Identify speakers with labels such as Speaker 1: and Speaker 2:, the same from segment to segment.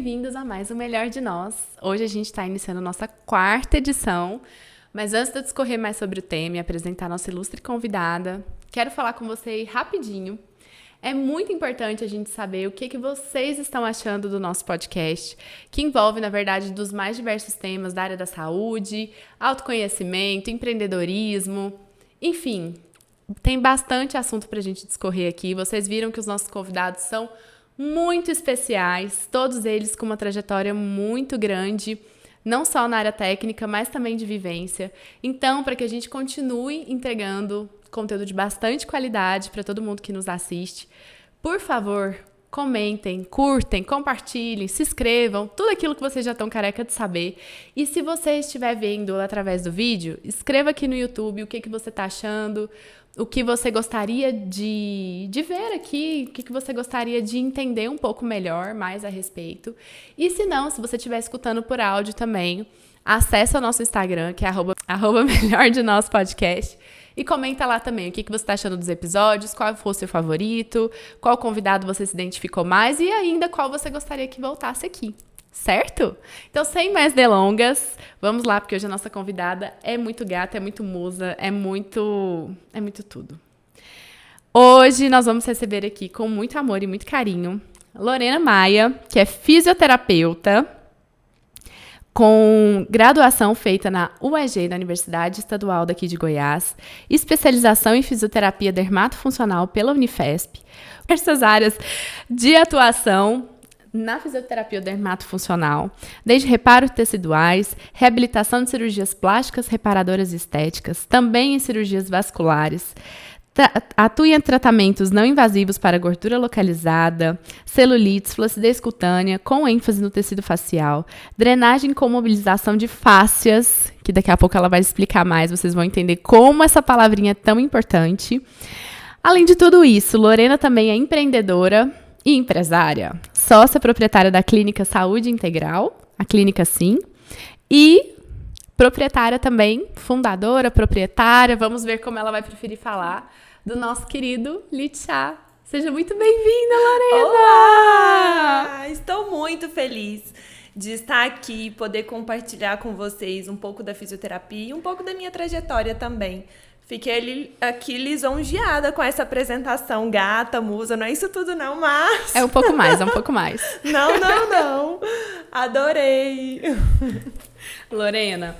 Speaker 1: bem-vindos a mais o Melhor de Nós. Hoje a gente está iniciando a nossa 4ª edição, mas antes de eu discorrer mais sobre o tema e apresentar a nossa ilustre convidada, quero falar com vocês rapidinho. É muito importante a gente saber o que vocês estão achando do nosso podcast, que envolve, na verdade, dos mais diversos temas da área da saúde, autoconhecimento, empreendedorismo, enfim, tem bastante assunto para a gente discorrer aqui. Vocês viram que os nossos convidados são muito especiais, todos eles com uma trajetória muito grande, não só na área técnica, mas também de vivência. Então, para que a gente continue entregando conteúdo de bastante qualidade para todo mundo que nos assiste, por favor, comentem, curtem, compartilhem, se inscrevam, tudo aquilo que vocês já estão careca de saber. E se você estiver vendo através do vídeo, escreva aqui no YouTube o que você está achando, o que você gostaria de ver aqui, o que você gostaria de entender um pouco melhor, mais a respeito. E se não, se você estiver escutando por áudio também, acesse o nosso Instagram, que é @melhordenospodcast, e comenta lá também o que você está achando dos episódios, qual foi o seu favorito, qual convidado você se identificou mais e ainda qual você gostaria que voltasse aqui. Certo? Então, sem mais delongas, vamos lá, porque hoje a nossa convidada é muito gata, é muito musa, é muito tudo. Hoje nós vamos receber aqui com muito amor e muito carinho Lorena Maia, que é fisioterapeuta com graduação feita na UEG, da Universidade Estadual daqui de Goiás, especialização em fisioterapia dermatofuncional pela Unifesp, diversas áreas de atuação na fisioterapia dermatofuncional, desde reparo teciduais, reabilitação de cirurgias plásticas, reparadoras e estéticas, também em cirurgias vasculares. Atua em tratamentos não invasivos para gordura localizada, celulites, flacidez cutânea, com ênfase no tecido facial, drenagem com mobilização de fáscias, que daqui a pouco ela vai explicar mais, vocês vão entender como essa palavrinha é tão importante. Além de tudo isso, Lorena também é empreendedora e empresária, sócia proprietária da Clínica Saúde Integral, a Clínica Sim, e proprietária também, fundadora, proprietária, vamos ver como ela vai preferir falar, do nosso querido Litchá. Seja muito bem-vinda, Lorena!
Speaker 2: Olá! Estou muito feliz de estar aqui e poder compartilhar com vocês um pouco da fisioterapia e um pouco da minha trajetória também. Fiquei aqui lisonjeada com essa apresentação, gata, musa, não é isso tudo não, mas...
Speaker 1: É um pouco mais.
Speaker 2: Não. Adorei.
Speaker 1: Lorena,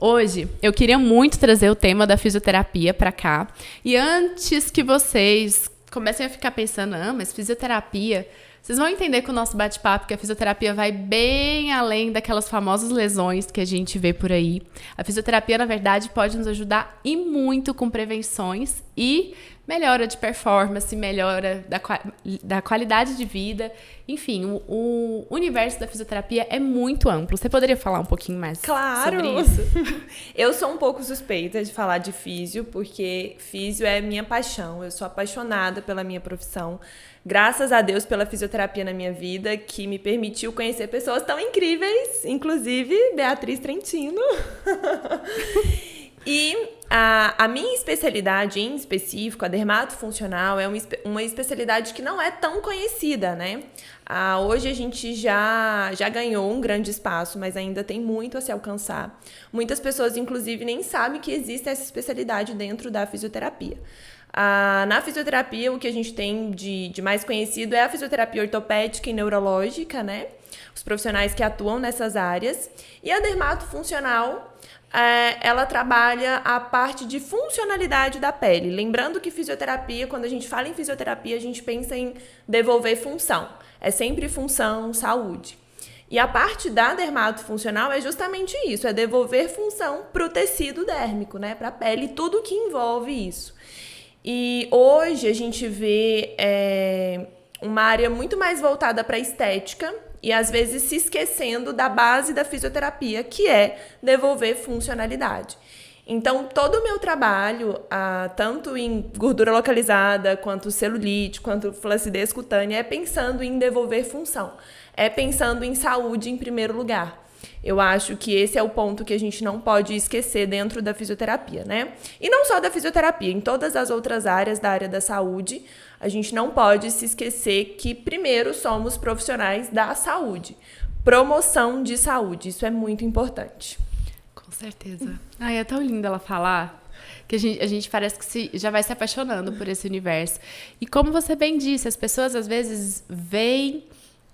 Speaker 1: hoje eu queria muito trazer o tema da fisioterapia para cá. E antes que vocês comecem a ficar pensando, mas fisioterapia... Vocês vão entender com o nosso bate-papo que a fisioterapia vai bem além daquelas famosas lesões que a gente vê por aí. A fisioterapia, na verdade, pode nos ajudar e muito com prevenções e melhora de performance, melhora da qualidade de vida. Enfim, o universo da fisioterapia é muito amplo. Você poderia falar um pouquinho mais sobre isso?
Speaker 2: Eu sou um pouco suspeita de falar de físio, porque físio é minha paixão. Eu sou apaixonada pela minha profissão. Graças a Deus pela fisioterapia na minha vida, que me permitiu conhecer pessoas tão incríveis, inclusive Beatriz Trentino. E a minha especialidade em específico, a dermatofuncional, é uma especialidade que não é tão conhecida, né? Hoje a gente já ganhou um grande espaço, mas ainda tem muito a se alcançar. Muitas pessoas, inclusive, nem sabem que existe essa especialidade dentro da fisioterapia. Na fisioterapia, o que a gente tem de mais conhecido é a fisioterapia ortopédica e neurológica, né? Os profissionais que atuam nessas áreas. E a dermatofuncional, ela trabalha a parte de funcionalidade da pele. Lembrando que fisioterapia, quando a gente fala em fisioterapia, a gente pensa em devolver função. É sempre função, saúde. E a parte da dermatofuncional é justamente isso, é devolver função para o tecido dérmico, né? Para a pele, tudo que envolve isso. E hoje a gente vê uma área muito mais voltada para a estética e às vezes se esquecendo da base da fisioterapia, que é devolver funcionalidade. Então, todo o meu trabalho, tanto em gordura localizada, quanto celulite, quanto flacidez cutânea, é pensando em devolver função, é pensando em saúde em primeiro lugar. Eu acho que esse é o ponto que a gente não pode esquecer dentro da fisioterapia, né? E não só da fisioterapia, em todas as outras áreas da área da saúde, a gente não pode se esquecer que primeiro somos profissionais da saúde. promoção de saúde. Isso é muito importante.
Speaker 1: Com certeza. Ai, é tão lindo ela falar que a gente parece que já vai se apaixonando por esse universo. E como você bem disse, as pessoas às vezes veem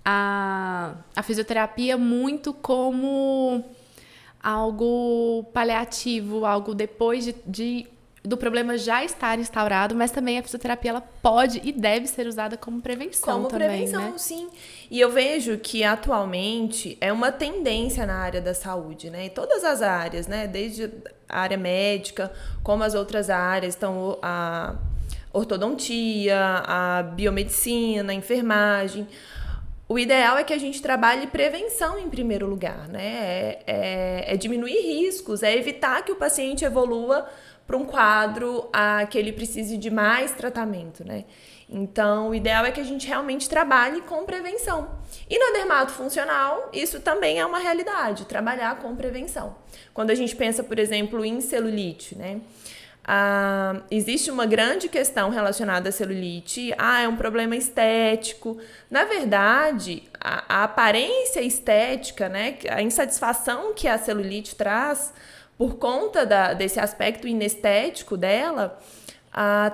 Speaker 1: a fisioterapia muito como algo paliativo, algo depois do problema já estar instaurado, mas também a fisioterapia ela pode e deve ser usada como prevenção
Speaker 2: como
Speaker 1: também,
Speaker 2: prevenção,
Speaker 1: né?
Speaker 2: sim. E eu vejo que atualmente é uma tendência na área da saúde, né? Em todas as áreas, né? Desde a área médica, como as outras áreas, então a ortodontia, a biomedicina, a enfermagem. O ideal é que a gente trabalhe prevenção em primeiro lugar, né? É diminuir riscos, é evitar que o paciente evolua para um quadro que ele precise de mais tratamento, né? Então, o ideal é que a gente realmente trabalhe com prevenção. E na dermatofuncional, isso também é uma realidade, trabalhar com prevenção. Quando a gente pensa, por exemplo, em celulite, né? Existe uma grande questão relacionada à celulite. É um problema estético. Na verdade, a aparência estética, né? A insatisfação que a celulite traz por conta desse aspecto inestético dela,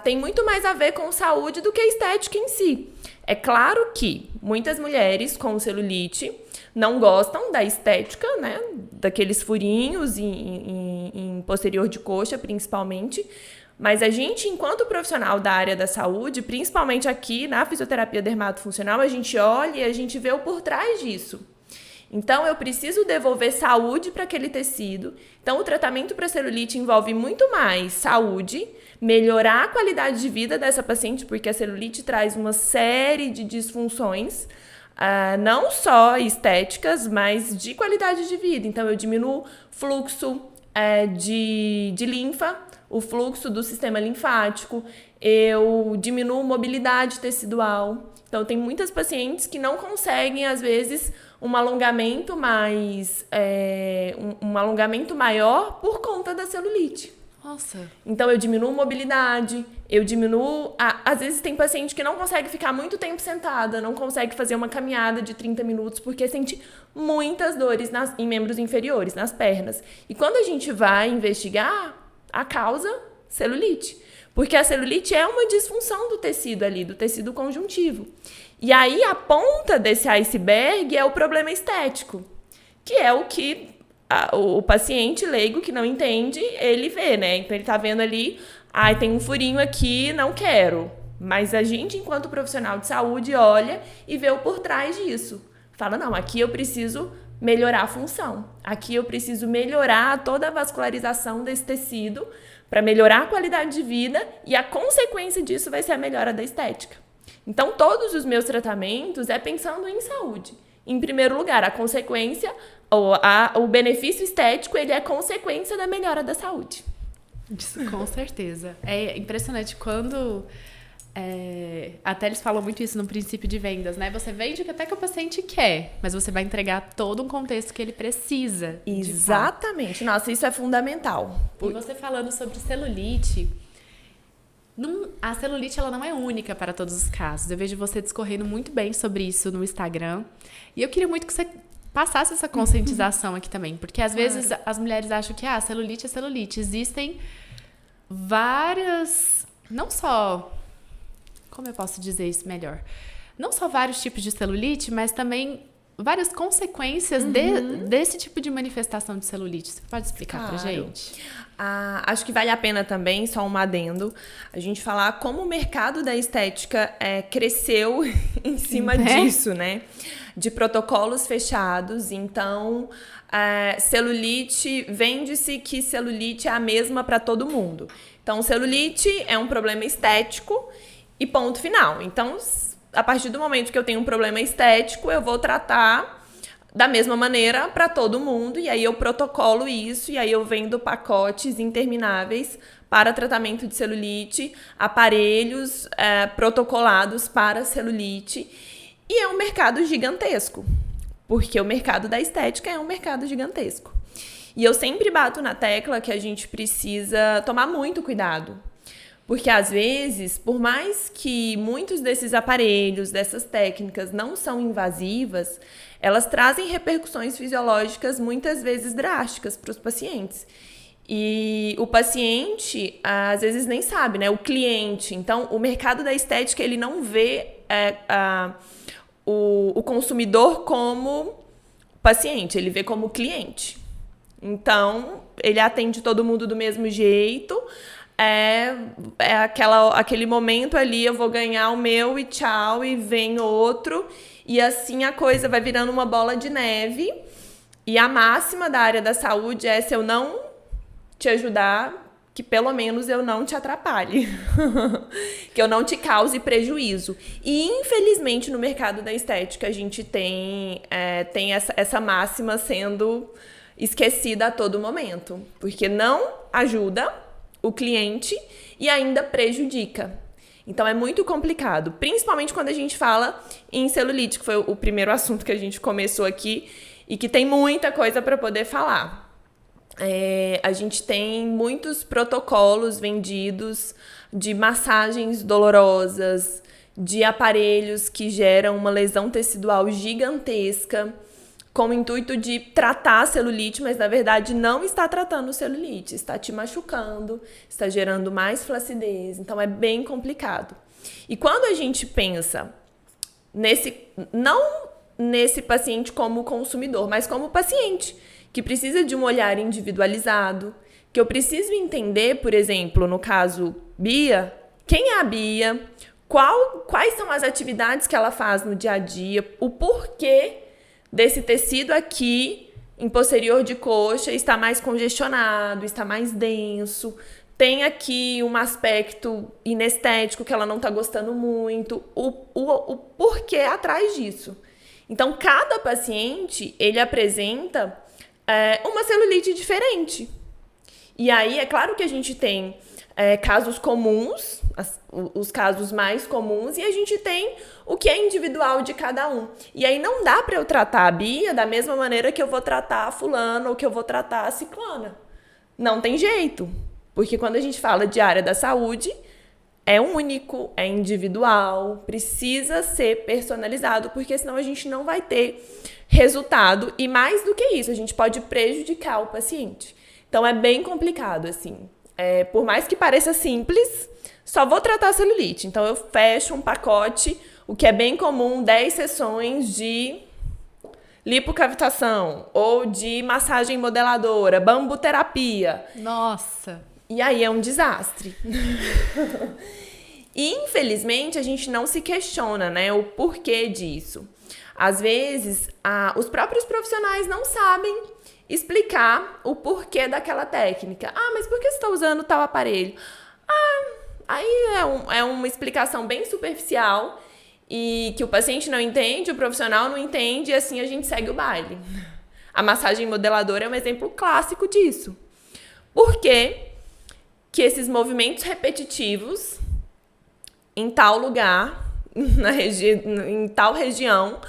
Speaker 2: tem muito mais a ver com saúde do que a estética em si. É claro que muitas mulheres com celulite não gostam da estética, né? Daqueles furinhos em posterior de coxa, principalmente. Mas a gente, enquanto profissional da área da saúde, principalmente aqui na fisioterapia dermatofuncional, a gente olha e a gente vê o por trás disso. Então, eu preciso devolver saúde para aquele tecido. Então, o tratamento para celulite envolve muito mais saúde, melhorar a qualidade de vida dessa paciente, porque a celulite traz uma série de disfunções, não só estéticas, mas de qualidade de vida. Então, eu diminuo fluxo de linfa, o fluxo do sistema linfático, eu diminuo mobilidade tecidual. Então, tem muitas pacientes que não conseguem, às vezes, um alongamento maior por conta da celulite.
Speaker 1: Nossa.
Speaker 2: Então, eu diminuo mobilidade, eu diminuo... Às vezes, tem paciente que não consegue ficar muito tempo sentada, não consegue fazer uma caminhada de 30 minutos, porque sente muitas dores em membros inferiores, nas pernas. E quando a gente vai investigar, a causa, celulite. Porque a celulite é uma disfunção do tecido ali, do tecido conjuntivo. E aí, a ponta desse iceberg é o problema estético, que é o que o paciente leigo que não entende, ele vê, né? Então, ele tá vendo ali, tem um furinho aqui, não quero. Mas a gente, enquanto profissional de saúde, olha e vê o por trás disso. Fala, não, aqui eu preciso melhorar a função. Aqui eu preciso melhorar toda a vascularização desse tecido para melhorar a qualidade de vida e a consequência disso vai ser a melhora da estética. Então, todos os meus tratamentos é pensando em saúde. Em primeiro lugar, a consequência, o benefício estético, ele é consequência da melhora da saúde.
Speaker 1: Isso, com certeza. É impressionante quando... até eles falam muito isso no princípio de vendas, né? Você vende o que até que o paciente quer, mas você vai entregar todo um contexto que ele precisa.
Speaker 2: Exatamente. Nossa, isso é fundamental.
Speaker 1: E você falando sobre celulite... A celulite ela não é única para todos os casos. Eu vejo você discorrendo muito bem sobre isso no Instagram. E eu queria muito que você passasse essa conscientização aqui também. Porque às vezes as mulheres acham que celulite é celulite. Existem várias... Não só... Como eu posso dizer isso melhor? Não só vários tipos de celulite, mas também várias consequências desse tipo de manifestação de celulite. Você pode explicar pra gente?
Speaker 2: Acho que vale a pena também, só um adendo, a gente falar como o mercado da estética cresceu em cima disso, né? De protocolos fechados. Então, celulite, vende-se que celulite é a mesma para todo mundo. Então, celulite é um problema estético e ponto final. Então, a partir do momento que eu tenho um problema estético, eu vou tratar da mesma maneira para todo mundo, e aí eu protocolo isso, e aí eu vendo pacotes intermináveis para tratamento de celulite, aparelhos protocolados para celulite, e é um mercado gigantesco, porque o mercado da estética é um mercado gigantesco. E eu sempre bato na tecla que a gente precisa tomar muito cuidado, Porque, às vezes, por mais que muitos desses aparelhos, dessas técnicas não são invasivas, elas trazem repercussões fisiológicas muitas vezes drásticas para os pacientes. E o paciente, às vezes, nem sabe, né? O cliente. Então, o mercado da estética, ele não vê o consumidor como paciente, ele vê como cliente. Então, ele atende todo mundo do mesmo jeito. Aquele momento ali, eu vou ganhar o meu e tchau, e vem outro. E assim a coisa vai virando uma bola de neve. E a máxima da área da saúde é: se eu não te ajudar, que pelo menos eu não te atrapalhe. Que eu não te cause prejuízo. E, infelizmente, no mercado da estética, a gente tem essa máxima sendo esquecida a todo momento. Porque não ajuda o cliente e ainda prejudica. Então, é muito complicado. Principalmente quando a gente fala em celulite, que foi o primeiro assunto que a gente começou aqui e que tem muita coisa para poder falar. A gente tem muitos protocolos vendidos de massagens dolorosas, de aparelhos que geram uma lesão tecidual gigantesca, com o intuito de tratar a celulite, mas na verdade não está tratando celulite, está te machucando, está gerando mais flacidez, então é bem complicado. E quando a gente pensa não nesse paciente como consumidor, mas como paciente, que precisa de um olhar individualizado, que eu preciso entender, por exemplo, no caso Bia, quem é a Bia, quais são as atividades que ela faz no dia a dia, o porquê desse tecido aqui, em posterior de coxa, está mais congestionado, está mais denso, tem aqui um aspecto inestético que ela não está gostando muito, o porquê atrás disso. Então, cada paciente, ele apresenta uma celulite diferente. E aí, é claro que a gente tem casos comuns, os casos mais comuns, e a gente tem o que é individual de cada um. E aí não dá para eu tratar a Bia da mesma maneira que eu vou tratar a fulana ou que eu vou tratar a ciclana. Não tem jeito. Porque quando a gente fala de área da saúde, é único, é individual, precisa ser personalizado, porque senão a gente não vai ter resultado. E mais do que isso, a gente pode prejudicar o paciente. Então é bem complicado, assim. Por mais que pareça simples, só vou tratar a celulite. Então eu fecho um pacote, o que é bem comum, 10 sessões de lipocavitação ou de massagem modeladora, bambuterapia.
Speaker 1: Nossa!
Speaker 2: E aí é um desastre. E, infelizmente, a gente não se questiona, né, o porquê disso. Às vezes, os próprios profissionais não sabem explicar o porquê daquela técnica. Mas por que você está usando tal aparelho? Aí é uma explicação bem superficial e que o paciente não entende, o profissional não entende, e assim a gente segue o baile. A massagem modeladora é um exemplo clássico disso. Por quê? Que esses movimentos repetitivos em tal lugar, em tal região,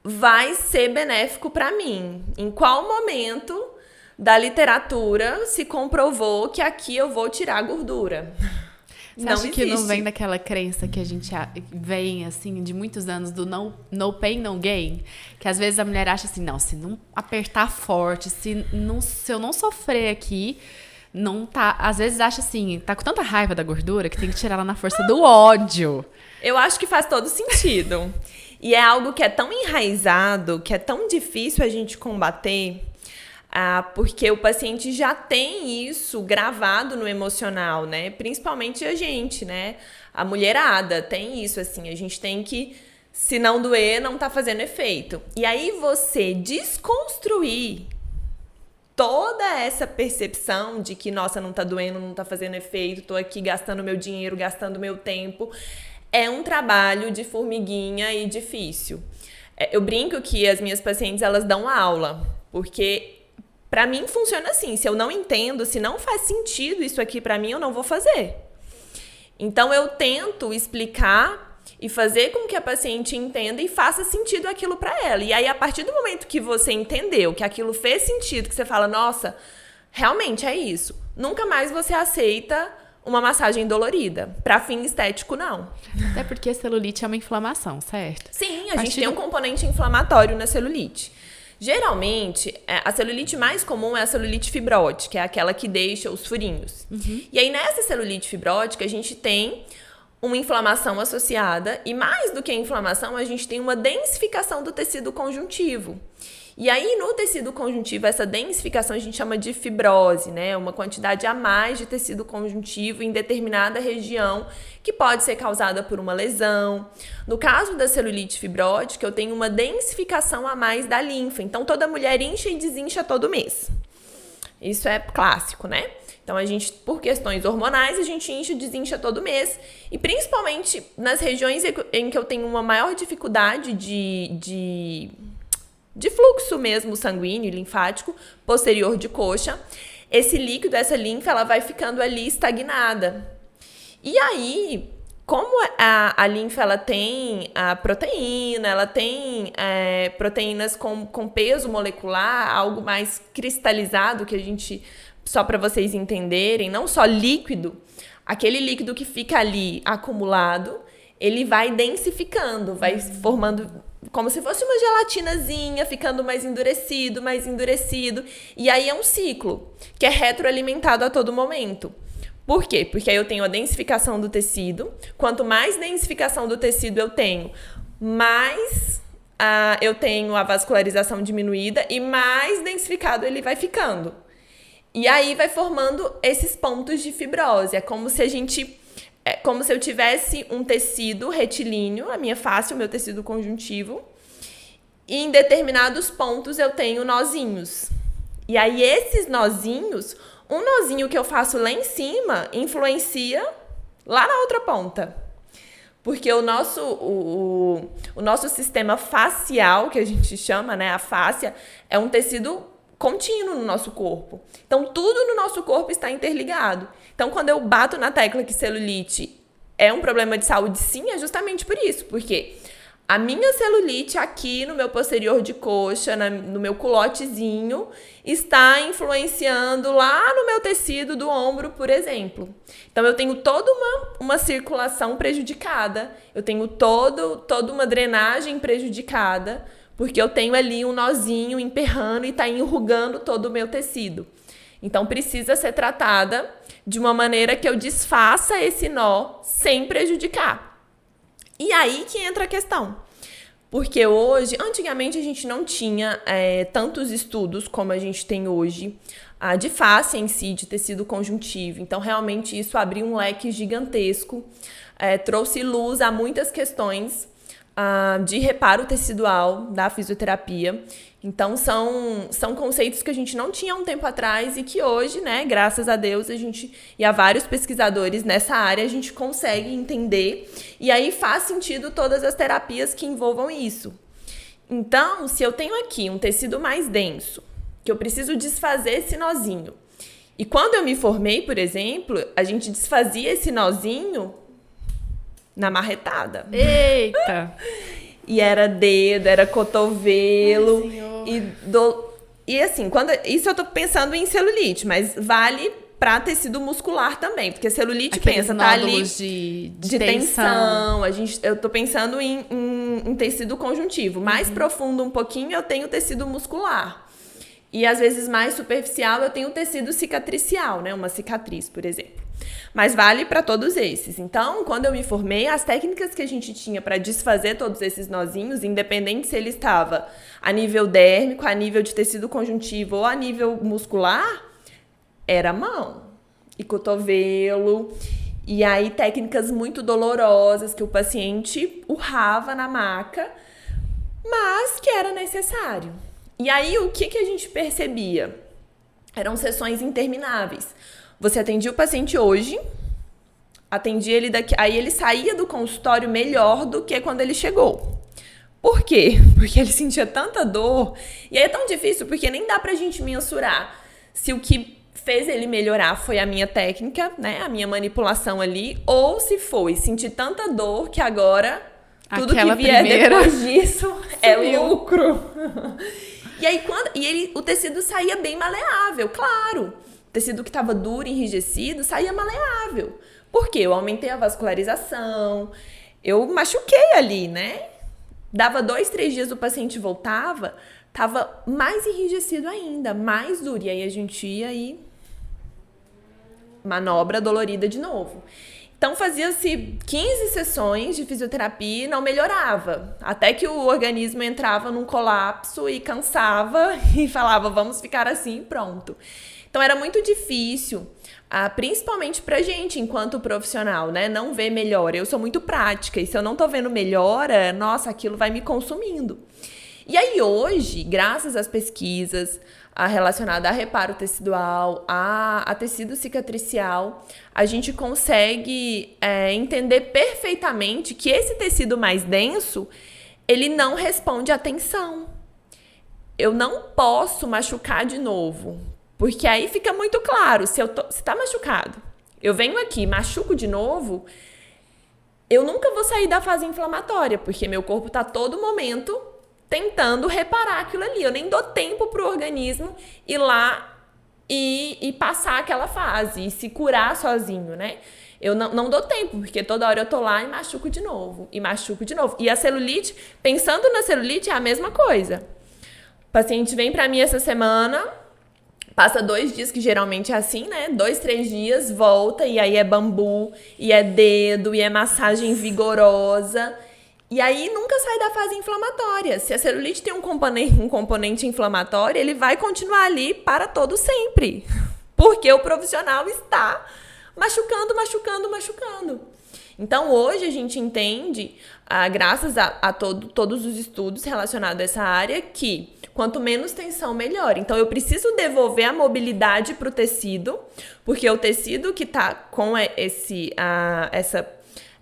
Speaker 2: vai ser benéfico para mim. Em qual momento da literatura se comprovou que aqui eu vou tirar gordura?
Speaker 1: Você acha que não vem daquela crença que a gente vem, assim, de muitos anos do no pain, no gain? Que às vezes a mulher acha assim, não, se não apertar forte, se eu não sofrer aqui, não tá. Às vezes acha assim, tá com tanta raiva da gordura que tem que tirar ela na força do ódio.
Speaker 2: Eu acho que faz todo sentido. E é algo que é tão enraizado, que é tão difícil a gente combater, porque o paciente já tem isso gravado no emocional, né? Principalmente a gente, né? A mulherada tem isso, assim, a gente tem que, se não doer, não tá fazendo efeito. E aí você desconstruir toda essa percepção de que, nossa, não tá doendo, não tá fazendo efeito, tô aqui gastando meu dinheiro, gastando meu tempo, é um trabalho de formiguinha e difícil. Eu brinco que as minhas pacientes, elas dão aula, porque pra mim funciona assim, se eu não entendo, se não faz sentido isso aqui pra mim, eu não vou fazer. Então eu tento explicar e fazer com que a paciente entenda e faça sentido aquilo pra ela. E aí, a partir do momento que você entendeu que aquilo fez sentido, que você fala, nossa, realmente é isso, nunca mais você aceita uma massagem dolorida. Para fim estético, não.
Speaker 1: Até porque a celulite é uma inflamação, certo?
Speaker 2: Sim, a gente tem um componente inflamatório na celulite. Geralmente, a celulite mais comum é a celulite fibrótica, que é aquela que deixa os furinhos. E aí, nessa celulite fibrótica, a gente tem uma inflamação associada, e mais do que a inflamação, a gente tem uma densificação do tecido conjuntivo. E aí, no tecido conjuntivo, essa densificação a gente chama de fibrose, né? Uma quantidade a mais de tecido conjuntivo em determinada região, que pode ser causada por uma lesão. No caso da celulite fibrótica, eu tenho uma densificação a mais da linfa. Então, toda mulher incha e desincha todo mês. Isso é clássico, né? Então, a gente, por questões hormonais, a gente incha e desincha todo mês. E principalmente nas regiões em que eu tenho uma maior dificuldade de fluxo mesmo sanguíneo e linfático posterior de coxa, esse líquido, essa linfa, ela vai ficando ali estagnada. E aí, como a linfa ela tem a proteína, ela tem proteínas com peso molecular, algo mais cristalizado que a gente, só para vocês entenderem, não só líquido, aquele líquido que fica ali acumulado, ele vai densificando, vai formando como se fosse uma gelatinazinha, ficando mais endurecido, mais endurecido. E aí é um ciclo que é retroalimentado a todo momento. Por quê? Porque aí eu tenho a densificação do tecido. Quanto mais densificação do tecido eu tenho, mais eu tenho a vascularização diminuída e mais densificado ele vai ficando. E aí vai formando esses pontos de fibrose. É como se eu tivesse um tecido retilíneo, a minha face, o meu tecido conjuntivo, e em determinados pontos eu tenho nozinhos. E aí esses nozinhos, um nozinho que eu faço lá em cima, influencia lá na outra ponta. Porque o nosso sistema facial, que a gente chama, né, a fáscia, é um tecido contínuo no nosso corpo. Então, tudo no nosso corpo está interligado. Então, quando eu bato na tecla que celulite é um problema de saúde, sim, é justamente por isso. Porque a minha celulite aqui no meu posterior de coxa, no meu culotezinho, está influenciando lá no meu tecido do ombro, por exemplo. Então, eu tenho toda uma circulação prejudicada. Eu tenho toda uma drenagem prejudicada, porque eu tenho ali um nozinho emperrando e está enrugando todo o meu tecido. Então, precisa ser tratada de uma maneira que eu desfaça esse nó sem prejudicar. E aí que entra a questão. Porque antigamente a gente não tinha tantos estudos como a gente tem hoje de face em si, de tecido conjuntivo. Então, realmente, isso abriu um leque gigantesco, trouxe luz a muitas questões de reparo tecidual da fisioterapia. Então, são conceitos que a gente não tinha um tempo atrás e que hoje, né, graças a Deus, e a vários pesquisadores nessa área, a gente consegue entender. E aí faz sentido todas as terapias que envolvam isso. Então, se eu tenho aqui um tecido mais denso, que eu preciso desfazer esse nozinho, e quando eu me formei, por exemplo, a gente desfazia esse nozinho na marretada.
Speaker 1: Eita!
Speaker 2: E era dedo, era cotovelo. E assim, isso eu tô pensando em celulite, mas vale para tecido muscular também, porque celulite
Speaker 1: tá
Speaker 2: ali
Speaker 1: de
Speaker 2: tensão. Eu tô pensando em tecido conjuntivo. Mais profundo um pouquinho, eu tenho tecido muscular. E às vezes mais superficial, eu tenho tecido cicatricial, né? Uma cicatriz, por exemplo. Mas vale para todos esses. Então, quando eu me formei, as técnicas que a gente tinha para desfazer todos esses nozinhos, independente se ele estava a nível dérmico, a nível de tecido conjuntivo ou a nível muscular, era mão e cotovelo. E aí, técnicas muito dolorosas que o paciente urrava na maca, mas que era necessário. E aí, o que a gente percebia? Eram sessões intermináveis. Você atendia o paciente hoje, atendia ele daqui, aí ele saía do consultório melhor do que quando ele chegou. Por quê? Porque ele sentia tanta dor. E aí é tão difícil porque nem dá pra gente mensurar se o que fez ele melhorar foi a minha técnica, né, a minha manipulação ali, ou se foi sentir tanta dor que agora tudo que vier depois disso é lucro. E aí o tecido saía bem maleável, claro. O tecido que estava duro, enrijecido, saía maleável. Por quê? Eu aumentei a vascularização, eu machuquei ali, né? Dava 2, 3 dias, o paciente voltava, tava mais enrijecido ainda, mais duro. E aí a gente ia e manobra dolorida de novo. Então fazia-se 15 sessões de fisioterapia e não melhorava. Até que o organismo entrava num colapso e cansava e falava, vamos ficar assim e pronto. Então era muito difícil, principalmente pra gente, enquanto profissional, né? Não ver melhora. Eu sou muito prática e se eu não tô vendo melhora, nossa, aquilo vai me consumindo. E aí hoje, graças às pesquisas relacionadas a reparo tecidual, a tecido cicatricial, a gente consegue entender perfeitamente que esse tecido mais denso, ele não responde à tensão. Eu não posso machucar de novo, porque aí fica muito claro, se tá machucado, eu venho aqui, machuco de novo, eu nunca vou sair da fase inflamatória, porque meu corpo tá todo momento tentando reparar aquilo ali. Eu nem dou tempo pro organismo ir lá e passar aquela fase e se curar sozinho, né? Eu não dou tempo, porque toda hora eu tô lá e machuco de novo, e machuco de novo. E a celulite, pensando na celulite, é a mesma coisa. O paciente vem pra mim essa semana, passa 2 dias, que geralmente é assim, né? 2, 3 dias, volta, e aí é bambu, e é dedo, e é massagem vigorosa. E aí nunca sai da fase inflamatória. Se a celulite tem um componente inflamatório, ele vai continuar ali para todo sempre. Porque o profissional está machucando, machucando, machucando. Então hoje a gente entende, graças a todos os estudos relacionados a essa área, que quanto menos tensão, melhor. Então eu preciso devolver a mobilidade para o tecido, porque o tecido que está com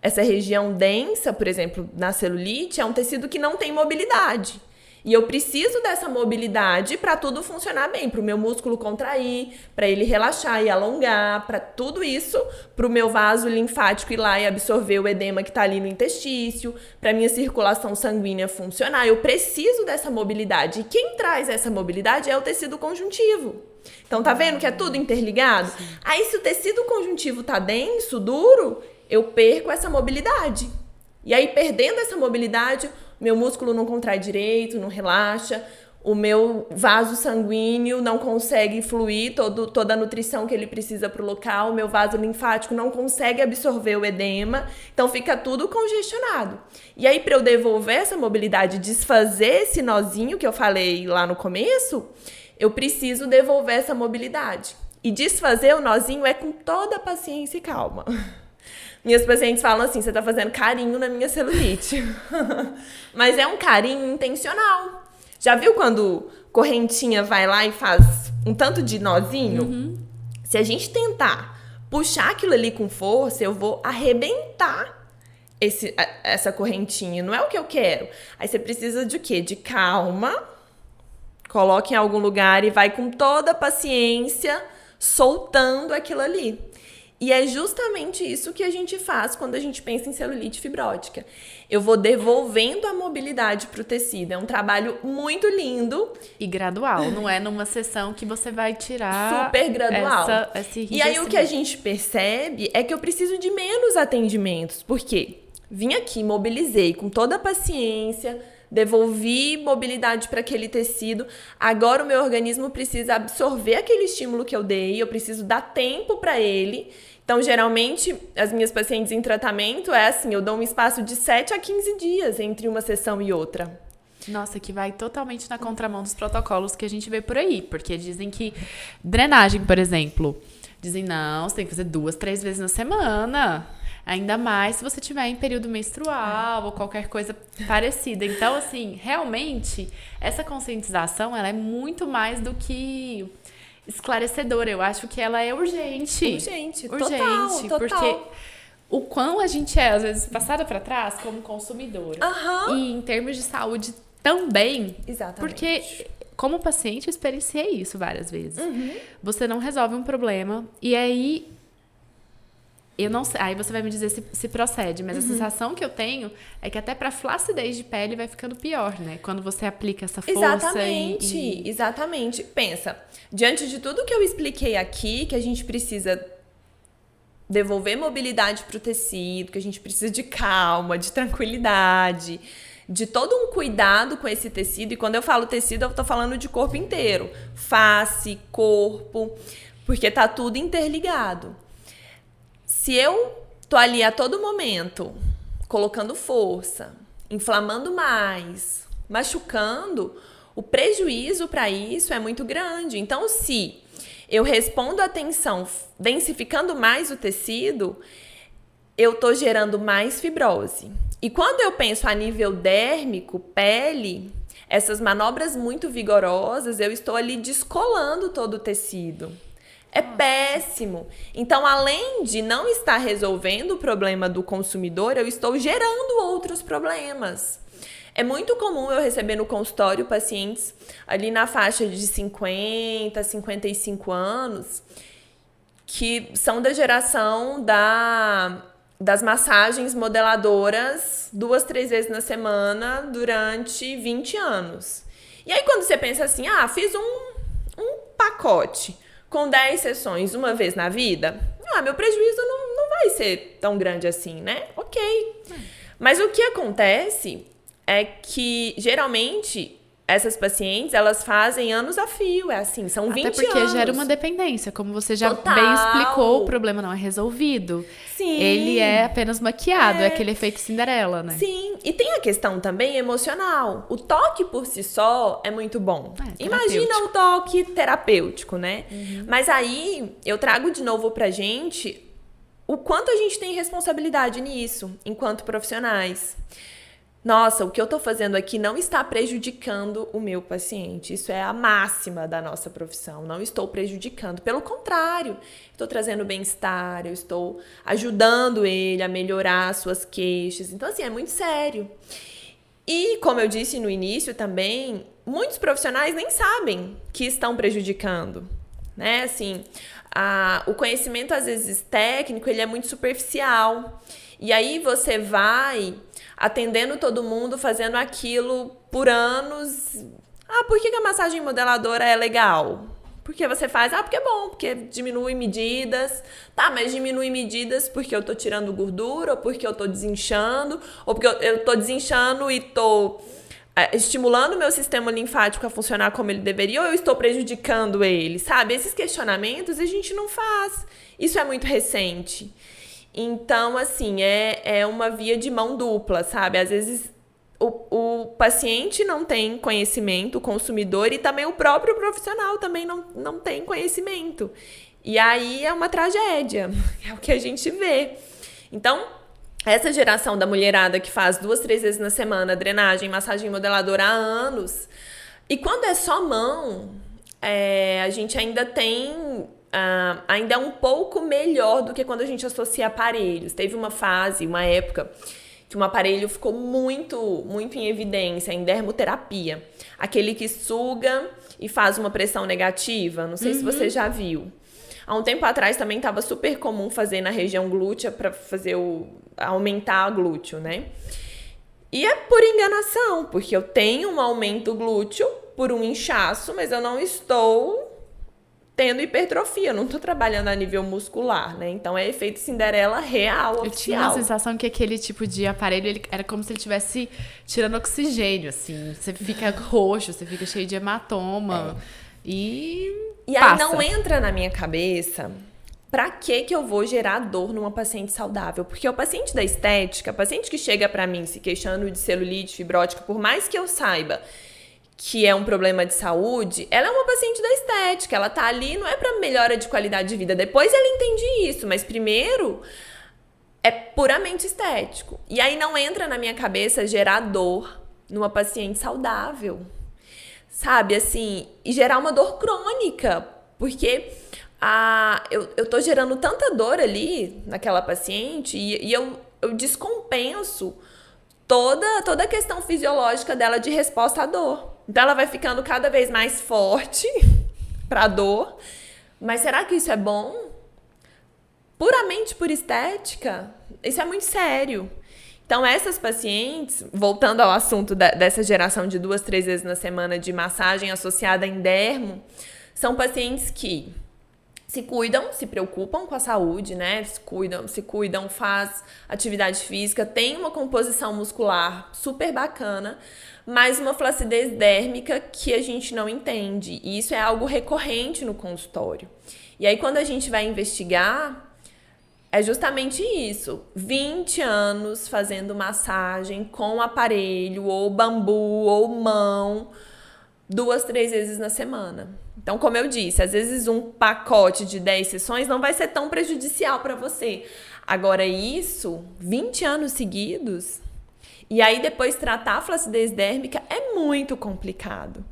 Speaker 2: essa região densa, por exemplo, na celulite, é um tecido que não tem mobilidade. E eu preciso dessa mobilidade para tudo funcionar bem, para o meu músculo contrair, para ele relaxar e alongar, para tudo isso, para o meu vaso linfático ir lá e absorver o edema que está ali no intestício, para a minha circulação sanguínea funcionar. Eu preciso dessa mobilidade. E quem traz essa mobilidade é o tecido conjuntivo. Então, tá vendo que é tudo interligado? Sim. Aí, se o tecido conjuntivo tá denso, duro, eu perco essa mobilidade. E aí, perdendo essa mobilidade, meu músculo não contrai direito, não relaxa, o meu vaso sanguíneo não consegue fluir toda a nutrição que ele precisa para o local, o meu vaso linfático não consegue absorver o edema, então fica tudo congestionado. E aí, para eu devolver essa mobilidade, desfazer esse nozinho que eu falei lá no começo, eu preciso devolver essa mobilidade. E desfazer o nozinho é com toda a paciência e calma. Minhas pacientes falam assim, você tá fazendo carinho na minha celulite. Mas é um carinho intencional. Já viu quando correntinha vai lá e faz um tanto de nozinho? Uhum. Se a gente tentar puxar aquilo ali com força, eu vou arrebentar essa correntinha. Não é o que eu quero. Aí você precisa de quê? De calma. Coloque em algum lugar e vai com toda a paciência soltando aquilo ali. E é justamente isso que a gente faz quando a gente pensa em celulite fibrótica. Eu vou devolvendo a mobilidade para o tecido. É um trabalho muito lindo.
Speaker 1: E gradual, não é numa sessão que você vai tirar...
Speaker 2: Super gradual. E aí o que a gente percebe é que eu preciso de menos atendimentos. Por quê? Vim aqui, mobilizei com toda a paciência, devolvi mobilidade para aquele tecido. Agora o meu organismo precisa absorver aquele estímulo que eu dei, eu preciso dar tempo para ele. Então, geralmente, as minhas pacientes em tratamento é assim, eu dou um espaço de 7 a 15 dias entre uma sessão e outra.
Speaker 1: Nossa, que vai totalmente na contramão dos protocolos que a gente vê por aí, porque dizem que drenagem, por exemplo, dizem não, você tem que fazer 2, 3 vezes na semana. Ainda mais se você tiver em período menstrual ou qualquer coisa parecida. Então, assim, realmente, essa conscientização, ela é muito mais do que esclarecedora. Eu acho que ela é urgente.
Speaker 2: Urgente, total.
Speaker 1: Porque o quão a gente é, às vezes, passada para trás como consumidora.
Speaker 2: Uhum.
Speaker 1: E em termos de saúde também.
Speaker 2: Exatamente.
Speaker 1: Porque... como paciente, eu experienciei isso várias vezes. Uhum. Você não resolve um problema e aí Eu não sei, aí você vai me dizer se procede, mas a sensação que eu tenho é que até pra flacidez de pele vai ficando pior, né? Quando você aplica essa força.
Speaker 2: Exatamente. Pensa, diante de tudo que eu expliquei aqui, que a gente precisa devolver mobilidade pro tecido, que a gente precisa de calma, de tranquilidade, de todo um cuidado com esse tecido. E quando eu falo tecido, eu tô falando de corpo inteiro. Face, corpo, porque tá tudo interligado. Se eu tô ali a todo momento colocando força, inflamando mais, machucando, o prejuízo para isso é muito grande. Então, se eu respondo a tensão densificando mais o tecido, eu tô gerando mais fibrose. E quando eu penso a nível dérmico, pele, essas manobras muito vigorosas, eu estou ali descolando todo o tecido. É péssimo. Então, além de não estar resolvendo o problema do consumidor, eu estou gerando outros problemas. É muito comum eu receber no consultório pacientes ali na faixa de 50, 55 anos, que são da geração das massagens modeladoras 2, 3 vezes na semana durante 20 anos. E aí, quando você pensa assim, fiz um pacote com 10 sessões uma vez na vida, meu prejuízo não vai ser tão grande assim, né? Ok. Mas o que acontece é que, geralmente, essas pacientes, elas fazem anos a fio, é assim, são 20 anos.
Speaker 1: Até porque gera uma dependência, como você já
Speaker 2: Total.
Speaker 1: bem explicou, o problema não é resolvido.
Speaker 2: Sim.
Speaker 1: Ele é apenas maquiado, é aquele efeito Cinderela, né?
Speaker 2: Sim, e tem a questão também emocional. O toque por si só é muito bom. Imagina o toque terapêutico, né? Mas aí, eu trago de novo pra gente o quanto a gente tem responsabilidade nisso, enquanto profissionais. Nossa, o que eu tô fazendo aqui não está prejudicando o meu paciente. Isso é a máxima da nossa profissão. Não estou prejudicando. Pelo contrário, estou trazendo bem-estar, eu estou ajudando ele a melhorar as suas queixas. Então, assim, é muito sério. E, como eu disse no início também, muitos profissionais nem sabem que estão prejudicando, né? Assim, o conhecimento, às vezes, técnico, ele é muito superficial. E aí você vai atendendo todo mundo, fazendo aquilo por anos. Por que a massagem modeladora é legal? Porque você faz, porque é bom, porque diminui medidas. Tá, mas diminui medidas porque eu tô tirando gordura, ou porque eu tô desinchando, ou porque eu tô desinchando e tô estimulando o meu sistema linfático a funcionar como ele deveria, ou eu estou prejudicando ele, sabe? Esses questionamentos a gente não faz. Isso é muito recente. Então, assim, é uma via de mão dupla, sabe? Às vezes o paciente não tem conhecimento, o consumidor, e também o próprio profissional também não tem conhecimento. E aí é uma tragédia, é o que a gente vê. Então, essa geração da mulherada que faz 2, 3 vezes na semana drenagem, massagem modeladora há anos, e quando é só mão, a gente ainda tem... ainda é um pouco melhor do que quando a gente associa aparelhos. Teve uma fase, uma época, que um aparelho ficou muito, muito em evidência, em dermoterapia. Aquele que suga e faz uma pressão negativa. Não sei se você já viu. Há um tempo atrás também estava super comum fazer na região glútea para fazer aumentar o glúteo, né? E é por enganação, porque eu tenho um aumento glúteo por um inchaço, mas eu não estou tendo hipertrofia, eu não tô trabalhando a nível muscular, né? Então é efeito Cinderela real, oficial.
Speaker 1: Eu tinha a sensação que aquele tipo de aparelho, ele era como se ele estivesse tirando oxigênio, assim. Você fica roxo, você fica cheio de hematoma. E
Speaker 2: aí não entra na minha cabeça pra que eu vou gerar dor numa paciente saudável. Porque o paciente da estética, o paciente que chega pra mim se queixando de celulite fibrótica, por mais que eu saiba que é um problema de saúde, ela é uma paciente da estética, ela tá ali não é para melhora de qualidade de vida, depois ela entende isso, mas primeiro é puramente estético. E aí não entra na minha cabeça gerar dor numa paciente saudável, sabe, assim, e gerar uma dor crônica, porque eu tô gerando tanta dor ali naquela paciente e eu descompenso toda a questão fisiológica dela de resposta à dor. Então ela vai ficando cada vez mais forte pra dor. Mas será que isso é bom? puramente por estética, isso é muito sério. Então, essas pacientes, voltando ao assunto dessa geração de 2, 3 vezes na semana de massagem associada em dermo, são pacientes que se cuidam, se preocupam com a saúde, né? Se cuidam, faz atividade física, tem uma composição muscular super bacana, mas uma flacidez dérmica que a gente não entende. E isso é algo recorrente no consultório. E aí, quando a gente vai investigar, é justamente isso. 20 anos fazendo massagem com aparelho, ou bambu, ou mão, 2, 3 vezes na semana. Então, como eu disse, às vezes um pacote de 10 sessões não vai ser tão prejudicial para você. Agora, isso, 20 anos seguidos, e aí depois tratar a flacidez dérmica é muito complicado.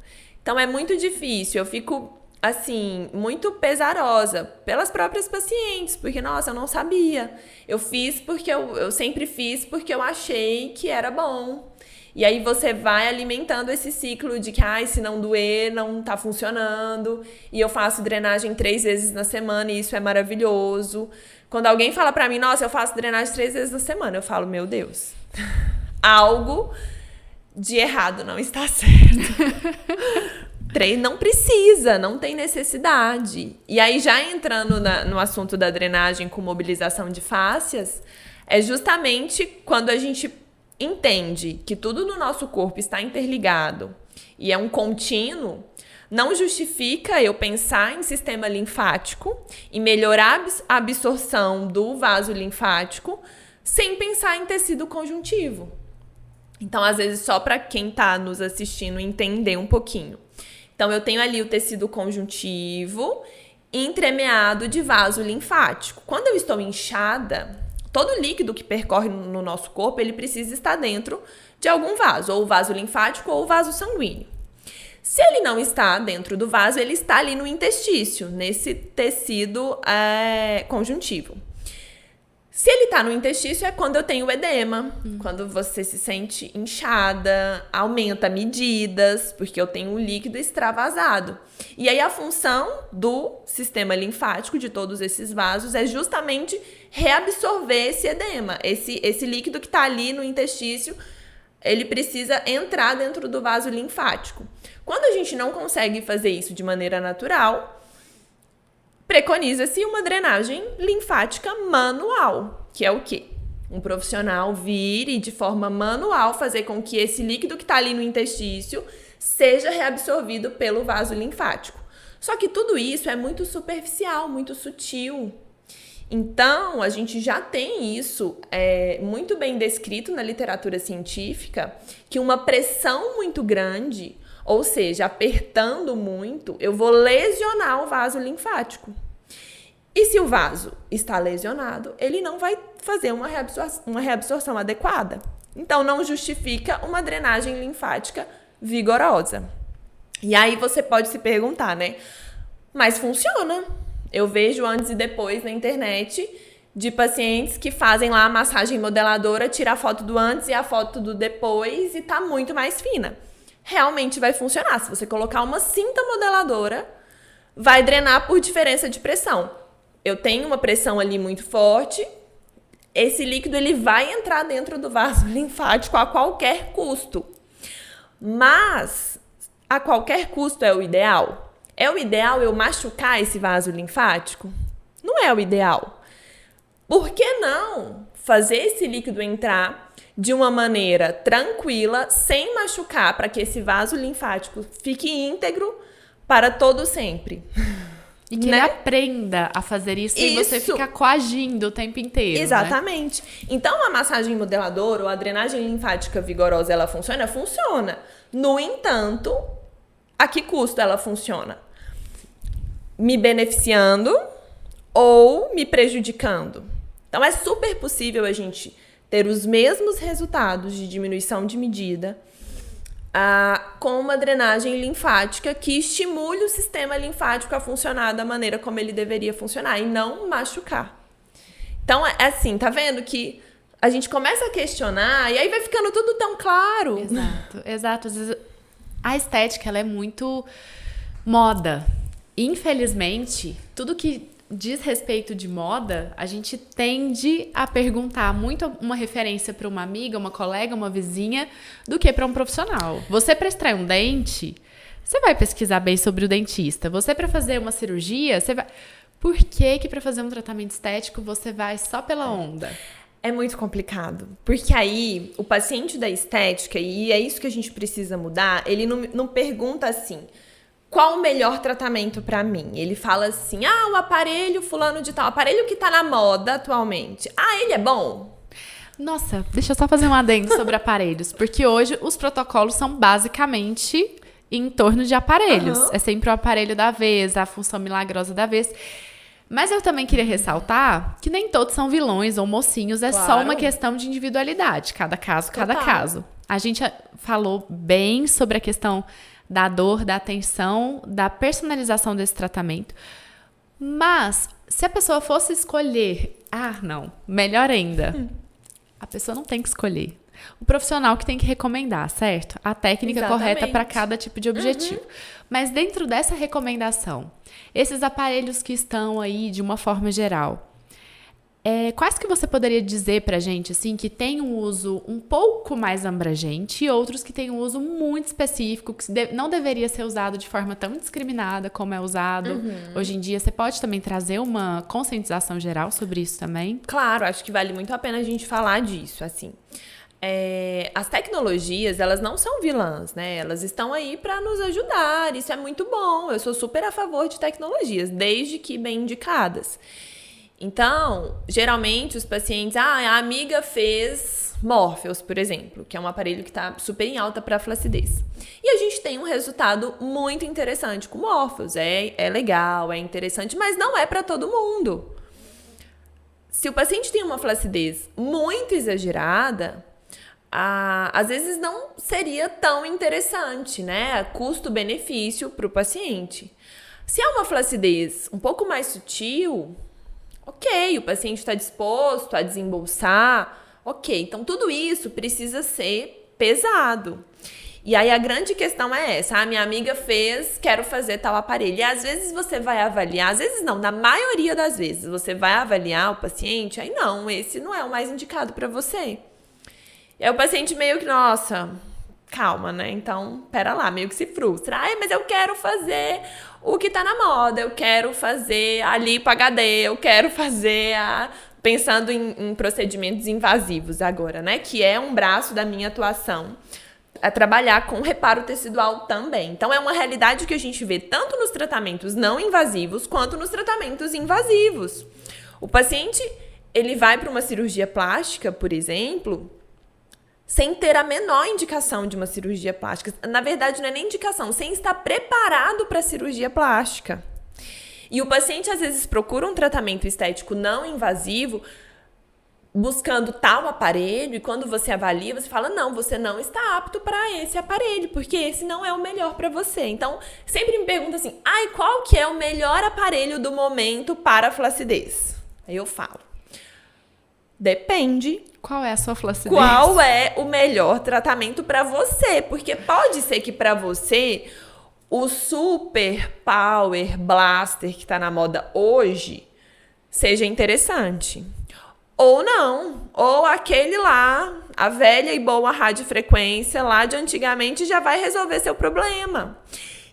Speaker 2: Então, é muito difícil. Eu fico, assim, muito pesarosa pelas próprias pacientes, porque, nossa, eu não sabia. Eu fiz porque eu sempre fiz porque eu achei que era bom. E aí você vai alimentando esse ciclo de que, se não doer, não tá funcionando. E eu faço drenagem 3 vezes na semana e isso é maravilhoso. Quando alguém fala pra mim, nossa, eu faço drenagem 3 vezes na semana, eu falo, meu Deus, algo de errado não está certo. Não precisa, não tem necessidade. E aí, já entrando no assunto da drenagem com mobilização de fáscias, é justamente quando a gente entende que tudo no nosso corpo está interligado e é um contínuo, não justifica eu pensar em sistema linfático e melhorar a absorção do vaso linfático sem pensar em tecido conjuntivo. Então, às vezes, só para quem está nos assistindo entender um pouquinho. Então, eu tenho ali o tecido conjuntivo entremeado de vaso linfático. Quando eu estou inchada, todo líquido que percorre no nosso corpo, ele precisa estar dentro de algum vaso, ou vaso linfático ou vaso sanguíneo. Se ele não está dentro do vaso, ele está ali no interstício, nesse tecido conjuntivo. Se ele está no interstício, é quando eu tenho edema, quando você se sente inchada, aumenta medidas, porque eu tenho um líquido extravasado. E aí a função do sistema linfático de todos esses vasos é justamente reabsorver esse edema. Esse líquido que está ali no interstício, ele precisa entrar dentro do vaso linfático. Quando a gente não consegue fazer isso de maneira natural, preconiza-se uma drenagem linfática manual, que é o quê? Um profissional vir e de forma manual fazer com que esse líquido que está ali no interstício seja reabsorvido pelo vaso linfático. Só que tudo isso é muito superficial, muito sutil. Então, a gente já tem isso muito bem descrito na literatura científica, que uma pressão muito grande, ou seja, apertando muito, eu vou lesionar o vaso linfático. E se o vaso está lesionado, ele não vai fazer uma reabsorção adequada. Então, não justifica uma drenagem linfática vigorosa. E aí você pode se perguntar, né? Mas funciona. Eu vejo antes e depois na internet de pacientes que fazem lá a massagem modeladora, tira a foto do antes e a foto do depois e tá muito mais fina. Realmente vai funcionar. Se você colocar uma cinta modeladora, vai drenar por diferença de pressão. Eu tenho uma pressão ali muito forte, esse líquido ele vai entrar dentro do vaso linfático a qualquer custo. Mas a qualquer custo é o ideal? É o ideal eu machucar esse vaso linfático? Não é o ideal. Por que não fazer esse líquido entrar de uma maneira tranquila, sem machucar, para que esse vaso linfático fique íntegro para todo sempre?
Speaker 1: E que ele aprenda a fazer isso e você fica coagindo o tempo inteiro.
Speaker 2: Exatamente. Né? Então, a massagem modeladora ou a drenagem linfática vigorosa, ela funciona? Funciona. No entanto, a que custo ela funciona? Me beneficiando ou me prejudicando? Então, é super possível a gente ter os mesmos resultados de diminuição de medida com uma drenagem linfática que estimule o sistema linfático a funcionar da maneira como ele deveria funcionar e não machucar. Então, é assim, tá vendo que a gente começa a questionar e aí vai ficando tudo tão claro.
Speaker 1: Exato. Às vezes, a estética, ela é muito moda. Infelizmente, tudo que diz respeito de moda, a gente tende a perguntar muito uma referência para uma amiga, uma colega, uma vizinha, do que para um profissional. Você para extrair um dente, você vai pesquisar bem sobre o dentista. Você para fazer uma cirurgia, você vai... Por que para fazer um tratamento estético você vai só pela onda?
Speaker 2: É muito complicado, porque aí o paciente da estética, e é isso que a gente precisa mudar, ele não pergunta assim, qual o melhor tratamento pra mim? Ele fala assim, o aparelho fulano de tal, aparelho que tá na moda atualmente, ele é bom?
Speaker 1: Nossa, deixa eu só fazer um adendo sobre aparelhos, porque hoje os protocolos são basicamente em torno de aparelhos. É sempre o aparelho da vez, a função milagrosa da vez. Mas eu também queria ressaltar que nem todos são vilões ou mocinhos, é só uma questão de individualidade, cada caso, cada caso. A gente falou bem sobre a questão da dor, da atenção, da personalização desse tratamento. Mas, se a pessoa fosse escolher... não, melhor ainda. A pessoa não tem que escolher. O profissional que tem que recomendar, certo? A técnica correta para cada tipo de objetivo. Mas dentro dessa recomendação, esses aparelhos que estão aí de uma forma geral, quais que você poderia dizer pra gente, assim, que tem um uso um pouco mais abrangente e outros que têm um uso muito específico, que não deveria ser usado de forma tão indiscriminada como é usado hoje em dia? Você pode também trazer uma conscientização geral sobre isso também?
Speaker 2: Claro, acho que vale muito a pena a gente falar disso, assim. As tecnologias, elas não são vilãs, né? Elas estão aí para nos ajudar, isso é muito bom. Eu sou super a favor de tecnologias, desde que bem indicadas. Então, geralmente os pacientes, a amiga fez Morpheus, por exemplo, que é um aparelho que está super em alta para flacidez. E a gente tem um resultado muito interessante com Morpheus, é legal, é interessante, mas não é para todo mundo. Se o paciente tem uma flacidez muito exagerada, às vezes não seria tão interessante, né? Custo-benefício para o paciente. Se é uma flacidez um pouco mais sutil, ok, o paciente está disposto a desembolsar, ok. Então, tudo isso precisa ser pesado. E aí, a grande questão é essa. Minha amiga fez, quero fazer tal aparelho. E às vezes você vai avaliar, às vezes não, na maioria das vezes, você vai avaliar o paciente, aí não, esse não é o mais indicado para você. E aí o paciente meio que, nossa, calma, né? Então, pera lá, meio que se frustra. Mas eu quero fazer o que tá na moda, eu quero fazer a lipo HD, eu quero fazer pensando em procedimentos invasivos agora, né? Que é um braço da minha atuação, a trabalhar com reparo tecidual também. Então, é uma realidade que a gente vê tanto nos tratamentos não invasivos quanto nos tratamentos invasivos. O paciente, ele vai para uma cirurgia plástica, por exemplo, sem ter a menor indicação de uma cirurgia plástica. Na verdade, não é nem indicação, sem estar preparado para a cirurgia plástica. E o paciente, às vezes, procura um tratamento estético não invasivo, buscando tal aparelho, e quando você avalia, você fala, não, você não está apto para esse aparelho, porque esse não é o melhor para você. Então, sempre me pergunta assim, qual que é o melhor aparelho do momento para a flacidez? Aí eu falo, depende.
Speaker 1: Qual é a sua flacidez?
Speaker 2: Qual é o melhor tratamento para você? Porque pode ser que para você o Super Power Blaster que tá na moda hoje seja interessante. Ou não. Ou aquele lá, a velha e boa radiofrequência lá de antigamente já vai resolver seu problema.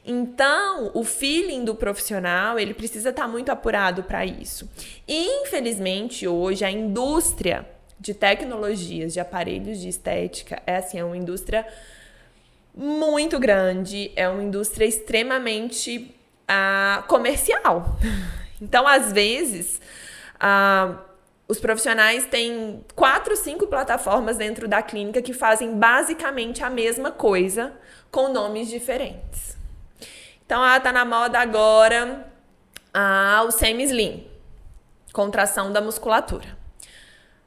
Speaker 2: Então, o feeling do profissional, ele precisa estar muito apurado para isso. E, infelizmente, hoje, a indústria de tecnologias, de aparelhos de estética, é uma indústria muito grande, é uma indústria extremamente comercial. Então, às vezes, os profissionais têm 4, 5 plataformas dentro da clínica que fazem basicamente a mesma coisa, com nomes diferentes. Então, tá na moda agora o semi-slim, contração da musculatura.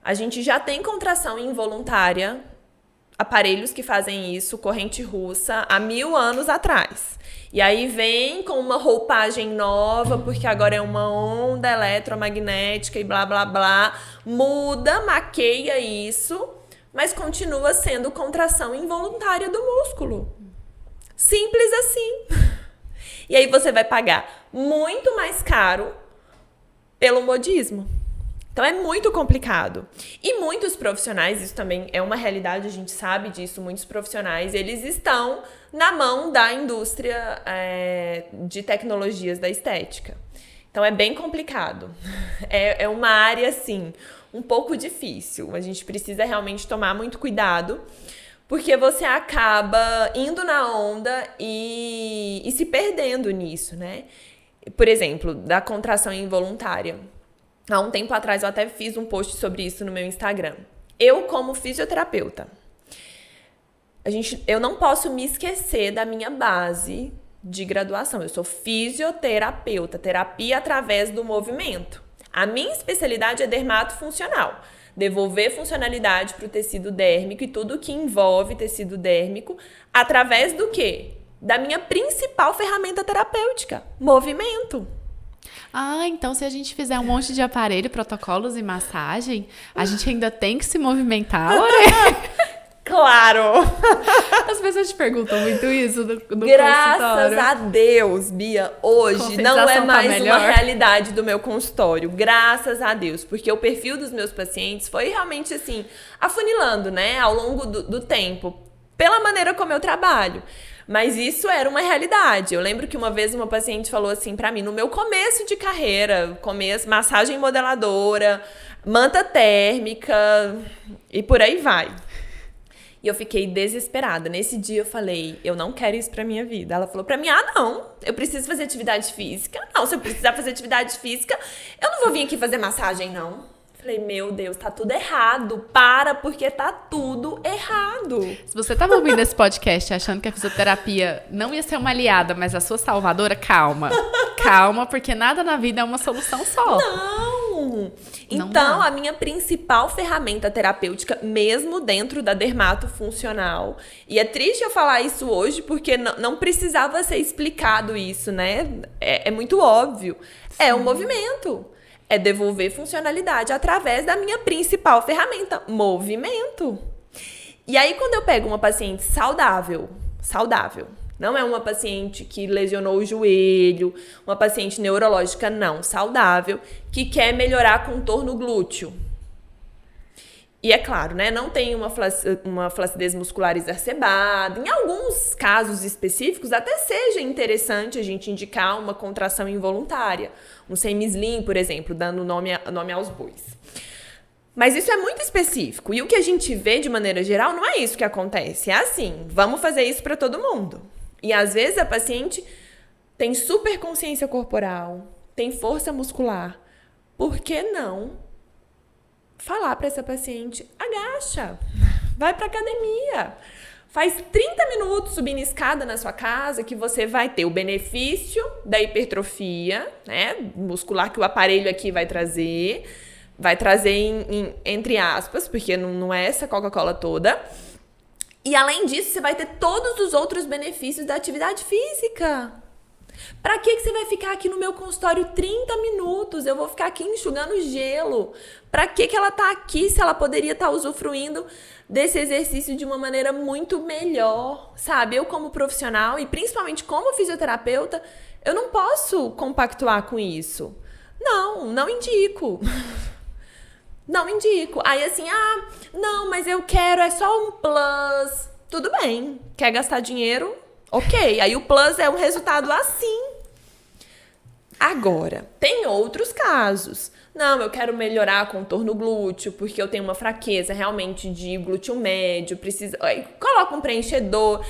Speaker 2: A gente já tem contração involuntária, aparelhos que fazem isso, corrente russa, há 1000 anos atrás. E aí vem com uma roupagem nova, porque agora é uma onda eletromagnética e blá, blá, blá. Muda, maqueia isso, mas continua sendo contração involuntária do músculo. Simples assim. E aí você vai pagar muito mais caro pelo modismo. Então é muito complicado. E muitos profissionais, isso também é uma realidade, a gente sabe disso, muitos profissionais, eles estão na mão da indústria de tecnologias da estética. Então é bem complicado. É uma área, assim, um pouco difícil. A gente precisa realmente tomar muito cuidado, porque você acaba indo na onda e se perdendo nisso, né? Por exemplo, da contração involuntária. Há um tempo atrás eu até fiz um post sobre isso no meu Instagram. Eu, como fisioterapeuta, eu não posso me esquecer da minha base de graduação. Eu sou fisioterapeuta, terapia através do movimento. A minha especialidade é dermatofuncional. Devolver funcionalidade para o tecido dérmico e tudo que envolve tecido dérmico através do quê? Da minha principal ferramenta terapêutica, movimento.
Speaker 1: Ah, então se a gente fizer um monte de aparelho, protocolos e massagem, a gente ainda tem que se movimentar, Lorena?
Speaker 2: Claro!
Speaker 1: As pessoas te perguntam muito isso no
Speaker 2: Graças
Speaker 1: consultório.
Speaker 2: a Deus, Bia, hoje não é mais uma realidade do meu consultório. Graças a Deus. Porque o perfil dos meus pacientes foi realmente assim, afunilando, né? Ao longo do tempo. Pela maneira como eu trabalho. Mas isso era uma realidade. Eu lembro que uma vez uma paciente falou assim pra mim, no meu começo de carreira, massagem modeladora, manta térmica e por aí vai. E eu fiquei desesperada. Nesse dia eu falei, eu não quero isso pra minha vida. Ela falou pra mim, não, eu preciso fazer atividade física. Não, se eu precisar fazer atividade física, eu não vou vir aqui fazer massagem, não. Falei, meu Deus, tá tudo errado. Porque tá tudo errado.
Speaker 1: Se você tava ouvindo esse podcast achando que a fisioterapia não ia ser uma aliada, mas a sua salvadora, calma. Calma, porque nada na vida é uma solução só.
Speaker 2: Não! Então, a minha principal ferramenta terapêutica, mesmo dentro da dermatofuncional, e é triste eu falar isso hoje, porque não precisava ser explicado isso, né? É muito óbvio. É o movimento. É devolver funcionalidade através da minha principal ferramenta, movimento. E aí, quando eu pego uma paciente saudável, não é uma paciente que lesionou o joelho, uma paciente neurológica, não, saudável, que quer melhorar contorno glúteo. E é claro, né, não tem uma flacidez muscular exacerbada. Em alguns casos específicos, até seja interessante a gente indicar uma contração involuntária. Um semi-slim, por exemplo, dando nome aos bois. Mas isso é muito específico. E o que a gente vê, de maneira geral, não é isso que acontece. É assim, vamos fazer isso para todo mundo. E às vezes a paciente tem super consciência corporal, tem força muscular. Por que não falar para essa paciente, agacha, vai para academia, faz 30 minutos subindo escada na sua casa que você vai ter o benefício da hipertrofia, né, muscular que o aparelho aqui vai trazer entre aspas, porque não é essa Coca-Cola toda. E além disso, você vai ter todos os outros benefícios da atividade física. Pra que você vai ficar aqui no meu consultório 30 minutos? Eu vou ficar aqui enxugando gelo. Pra que ela tá aqui se ela poderia estar usufruindo desse exercício de uma maneira muito melhor, sabe? Eu como profissional e principalmente como fisioterapeuta, eu não posso compactuar com isso. Não indico. Não indico. Aí assim, não, mas eu quero, é só um plus. Tudo bem, quer gastar dinheiro? Ok, aí o plus é um resultado assim. Agora, tem outros casos. Não, eu quero melhorar contorno glúteo, porque eu tenho uma fraqueza realmente de glúteo médio, preciso... Coloca um preenchedor.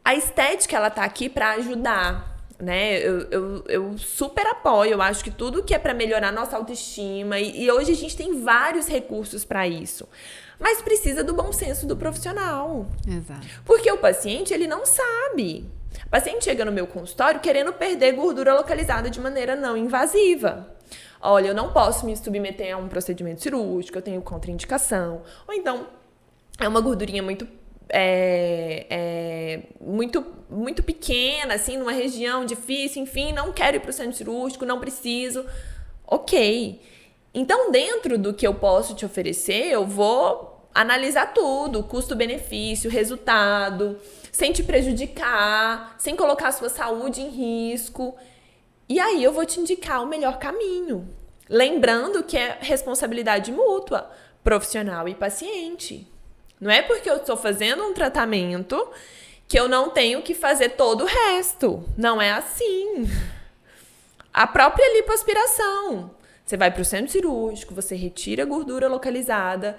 Speaker 2: A estética, ela tá aqui para ajudar, né? Eu super apoio, eu acho que tudo que é para melhorar nossa autoestima, e hoje a gente tem vários recursos para isso. Mas precisa do bom senso do profissional.
Speaker 1: Exato.
Speaker 2: Porque o paciente, ele não sabe. O paciente chega no meu consultório querendo perder gordura localizada de maneira não invasiva. Olha, eu não posso me submeter a um procedimento cirúrgico, eu tenho contraindicação. Ou então, é uma gordurinha muito pequena, assim, numa região difícil, enfim, não quero ir para o centro cirúrgico, não preciso. Ok. Então, dentro do que eu posso te oferecer, eu vou analisar tudo, custo-benefício, resultado, sem te prejudicar, sem colocar a sua saúde em risco. E aí eu vou te indicar o melhor caminho, Lembrando que é responsabilidade mútua, profissional e paciente. Não é porque eu estou fazendo um tratamento que eu não tenho que fazer todo o resto. Não é assim. A própria lipoaspiração. Você vai para o centro cirúrgico, você retira a gordura localizada,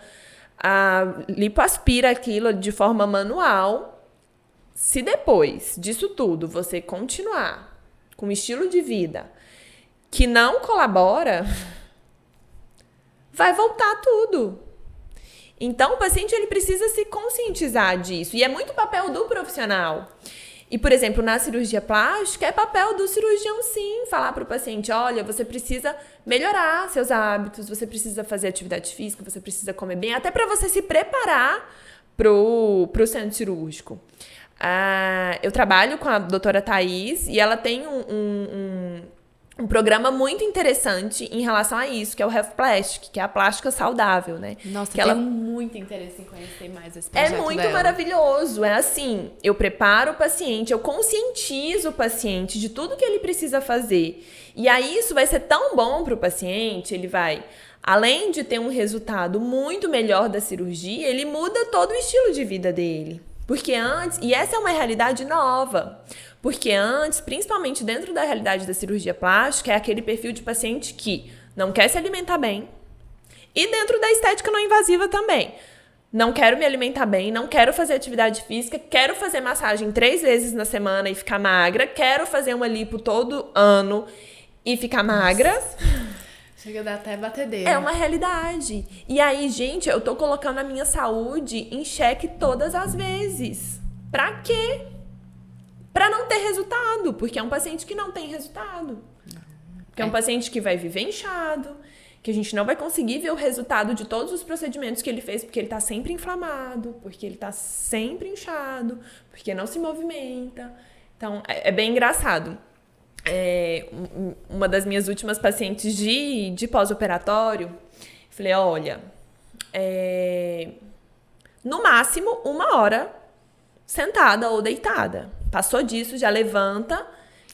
Speaker 2: lipoaspira aquilo de forma manual. Se depois disso tudo você continuar com um estilo de vida que não colabora, vai voltar tudo. Então, o paciente ele precisa se conscientizar disso. E é muito papel do profissional. E, por exemplo, na cirurgia plástica, é papel do cirurgião, sim, falar para o paciente, olha, você precisa melhorar seus hábitos, você precisa fazer atividade física, você precisa comer bem, até para você se preparar pro centro cirúrgico. Eu trabalho com a doutora Thaís e ela tem um programa muito interessante em relação a isso, que é o Health Plastic, que é a plástica saudável, né?
Speaker 1: Nossa,
Speaker 2: que
Speaker 1: eu tenho muito interesse em conhecer mais esse projeto
Speaker 2: É muito
Speaker 1: dela.
Speaker 2: maravilhoso. É assim, eu preparo o paciente, eu conscientizo o paciente de tudo que ele precisa fazer. E aí isso vai ser tão bom para o paciente, ele vai, além de ter um resultado muito melhor da cirurgia, ele muda todo o estilo de vida dele. Porque antes, e essa é uma realidade nova, porque antes, principalmente dentro da realidade da cirurgia plástica, é aquele perfil de paciente que não quer se alimentar bem, e dentro da estética não invasiva também. Não quero me alimentar bem, não quero fazer atividade física, quero fazer massagem 3 vezes na semana e ficar magra, quero fazer uma lipo todo ano e ficar magra.
Speaker 1: Chega a dar até batedeira.
Speaker 2: É uma realidade. E aí, gente, eu tô colocando a minha saúde em xeque todas as vezes. Pra quê? Pra não ter resultado. Porque é um paciente que não tem resultado. Porque é um paciente que vai viver inchado, que a gente não vai conseguir ver o resultado de todos os procedimentos que ele fez, porque ele tá sempre inflamado, porque ele tá sempre inchado, porque não se movimenta. Então, é bem engraçado. Uma das minhas últimas pacientes de pós-operatório, falei, olha, no máximo 1 hora sentada ou deitada. Passou disso, já levanta,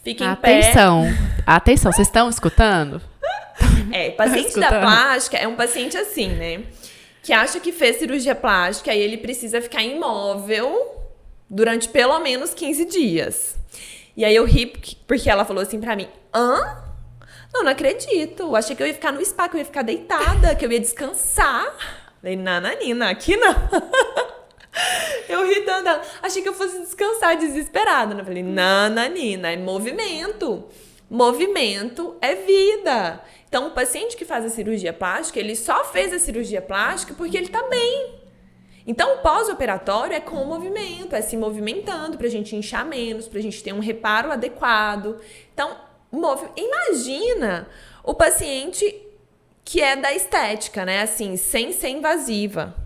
Speaker 2: fica em pé.
Speaker 1: Atenção, vocês estão escutando?
Speaker 2: Paciente da plástica é um paciente assim, né? Que acha que fez cirurgia plástica e ele precisa ficar imóvel durante pelo menos 15 dias. E aí eu ri porque ela falou assim pra mim, não acredito. Eu achei que eu ia ficar no spa, que eu ia ficar deitada, que eu ia descansar. Falei, nananina, aqui não. Eu ri tanto. Achei que eu fosse descansar, desesperada. Eu falei, nananina, é movimento. Movimento é vida. Então, o paciente que faz a cirurgia plástica, ele só fez a cirurgia plástica porque ele tá bem. Então, o pós-operatório é com o movimento, é se movimentando pra gente inchar menos, pra gente ter um reparo adequado. Então, imagina o paciente que é da estética, né? Assim, sem ser invasiva.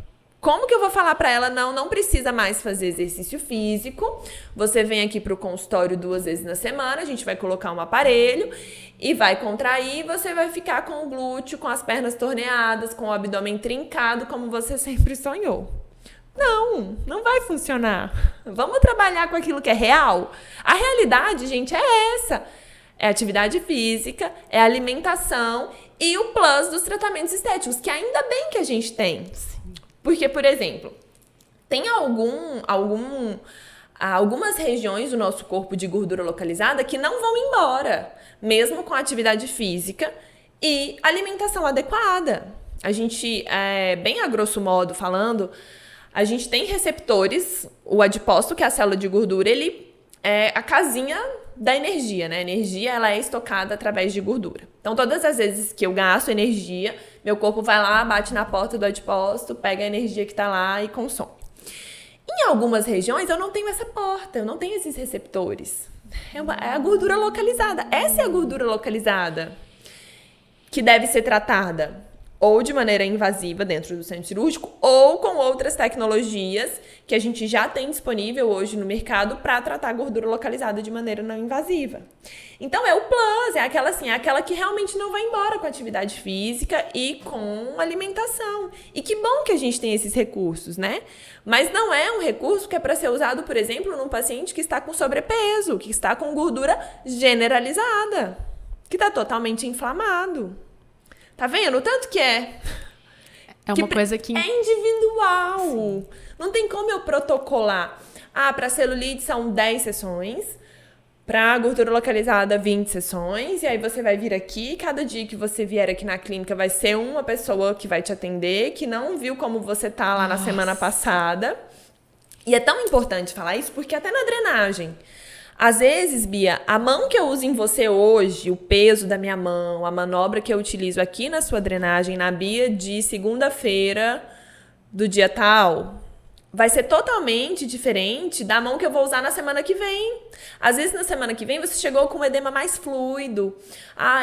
Speaker 2: Como que eu vou falar pra ela, não precisa mais fazer exercício físico, você vem aqui pro consultório 2 vezes na semana, a gente vai colocar um aparelho e vai contrair, você vai ficar com o glúteo, com as torneadas, com o abdômen trincado, como você sempre sonhou. Não vai funcionar. Vamos trabalhar com aquilo que é real? A realidade, gente, é essa. É atividade física, é alimentação e o plus dos tratamentos estéticos, que ainda bem que a gente tem. Porque, por exemplo, tem algumas regiões do nosso corpo de gordura localizada que não vão embora, mesmo com atividade física e alimentação adequada. A gente, bem a grosso modo falando, a gente tem receptores, o adipócito, que é a célula de gordura, ele é a casinha da energia, né? A energia, ela é estocada através de gordura. Então, todas as vezes que eu gasto energia, meu corpo vai lá, bate na porta do adipócito, pega a energia que tá lá e consome. Em algumas regiões, eu não tenho essa porta, eu não tenho esses receptores. É a gordura localizada. Essa é a gordura localizada que deve ser tratada ou de maneira invasiva dentro do centro cirúrgico, ou com outras tecnologias que a gente já tem disponível hoje no mercado para tratar gordura localizada de maneira não invasiva. Então é o plus, é aquela que realmente não vai embora com atividade física e com alimentação. E que bom que a gente tem esses recursos, né? Mas não é um recurso que é para ser usado, por exemplo, num paciente que está com sobrepeso, que está com gordura generalizada, que está totalmente inflamado. Tá vendo? O tanto que é.
Speaker 1: É uma coisa que...
Speaker 2: É individual. Sim. Não tem como eu protocolar. Pra celulite são 10 sessões. Pra gordura localizada, 20 sessões. E aí você vai vir aqui. Cada dia que você vier aqui na clínica vai ser uma pessoa que vai te atender, que não viu como você tá lá na semana passada. E é tão importante falar isso porque até na drenagem. Às vezes, Bia, a mão que eu uso em você hoje, o peso da minha mão, a manobra que eu utilizo aqui na sua drenagem, na Bia de segunda-feira do dia tal, vai ser totalmente diferente da mão que eu vou usar na semana que vem. Às vezes, na semana que vem, você chegou com um edema mais fluido.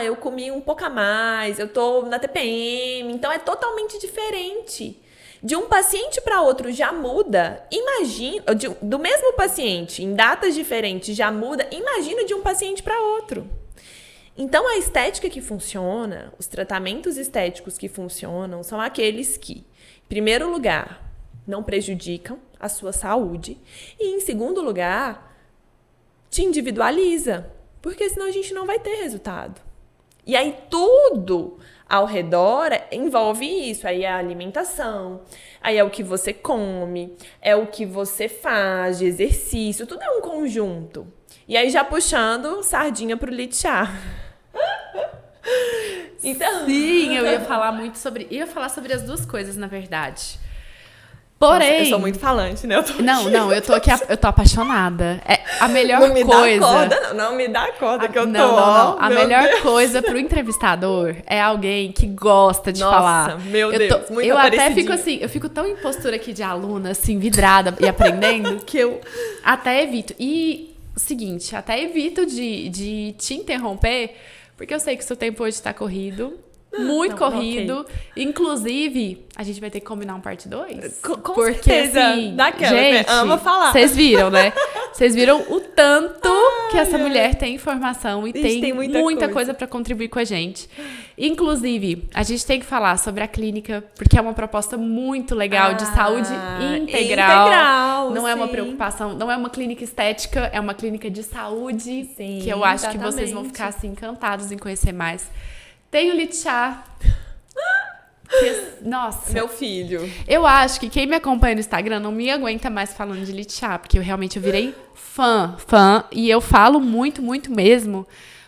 Speaker 2: Eu comi um pouco a mais, eu tô na TPM. Então, é totalmente diferente. De um paciente para outro já muda. Imagina, do mesmo paciente, em datas diferentes já muda. Imagina de um paciente para outro. Então, a estética que funciona, os tratamentos estéticos que funcionam, são aqueles que, em primeiro lugar, não prejudicam a sua saúde. E, em segundo lugar, te individualiza. Porque senão a gente não vai ter resultado. E aí, tudo ao redor envolve isso. Aí é a alimentação, aí é o que você come, é o que você faz de exercício. Tudo é um conjunto. E aí, já puxando sardinha pro Litchá.
Speaker 1: Então... Sim, eu ia falar muito sobre... Ia falar sobre as duas coisas, na verdade. Porém... Nossa,
Speaker 2: eu sou muito falante, né?
Speaker 1: Não, eu tô aqui, eu tô apaixonada. É a melhor coisa...
Speaker 2: Não me dá corda, não me dá corda que eu tô...
Speaker 1: Não. A melhor coisa pro entrevistador é alguém que gosta de falar.
Speaker 2: Nossa, meu Deus, muito
Speaker 1: Eu até fico assim, eu fico tão em postura aqui de aluna, assim, vidrada e aprendendo, que eu até evito. E o seguinte, até evito de te interromper, porque eu sei que o seu tempo hoje tá corrido. Muito corrido. Okay. Inclusive, a gente vai ter que combinar um parte 2.
Speaker 2: Com certeza.
Speaker 1: Assim,
Speaker 2: daquela,
Speaker 1: gente,
Speaker 2: amo falar.
Speaker 1: Vocês viram, né? Vocês viram o tanto que essa mulher tem informação e tem muita coisa para contribuir com a gente. Inclusive, a gente tem que falar sobre a clínica, porque é uma proposta muito legal de saúde integral. Não é uma preocupação, não é uma clínica estética, é uma clínica de saúde, que eu acho que vocês vão ficar assim encantados em conhecer mais. Tem o Litchá. Nossa.
Speaker 2: Meu filho.
Speaker 1: Eu acho que quem me acompanha no Instagram não me aguenta mais falando de Litchá, porque eu realmente virei fã. E eu falo muito, muito mesmo,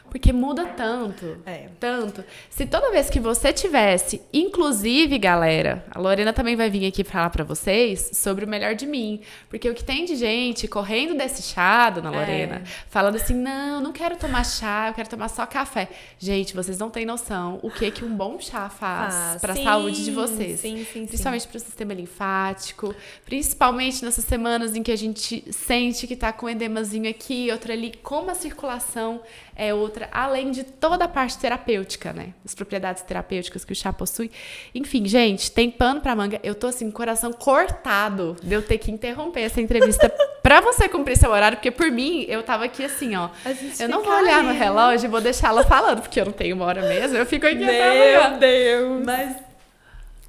Speaker 1: porque muda tanto. Tanto. Se toda vez que você tivesse, inclusive, galera, a Lorena também vai vir aqui falar pra vocês sobre o melhor de mim. Porque o que tem de gente correndo desse chá, dona Lorena, falando assim, não quero tomar chá, eu quero tomar só café. Gente, vocês não têm noção o que um bom chá faz pra saúde de vocês.
Speaker 2: Sim.
Speaker 1: Principalmente pro sistema linfático, principalmente nessas semanas em que a gente sente que tá com um edemazinho aqui, outro ali, como a circulação é outra, além de toda a parte terapêutica, né? As propriedades terapêuticas que o chá possui. Enfim, gente, tem pano pra manga. Eu tô assim, com o coração cortado de eu ter que interromper essa entrevista pra você cumprir seu horário, porque por mim, eu tava aqui assim, ó. Eu não vou olhar no relógio e vou deixar ela falando, porque eu não tenho uma hora mesmo, eu fico aqui até amanhã.
Speaker 2: Meu Deus!
Speaker 1: Mas,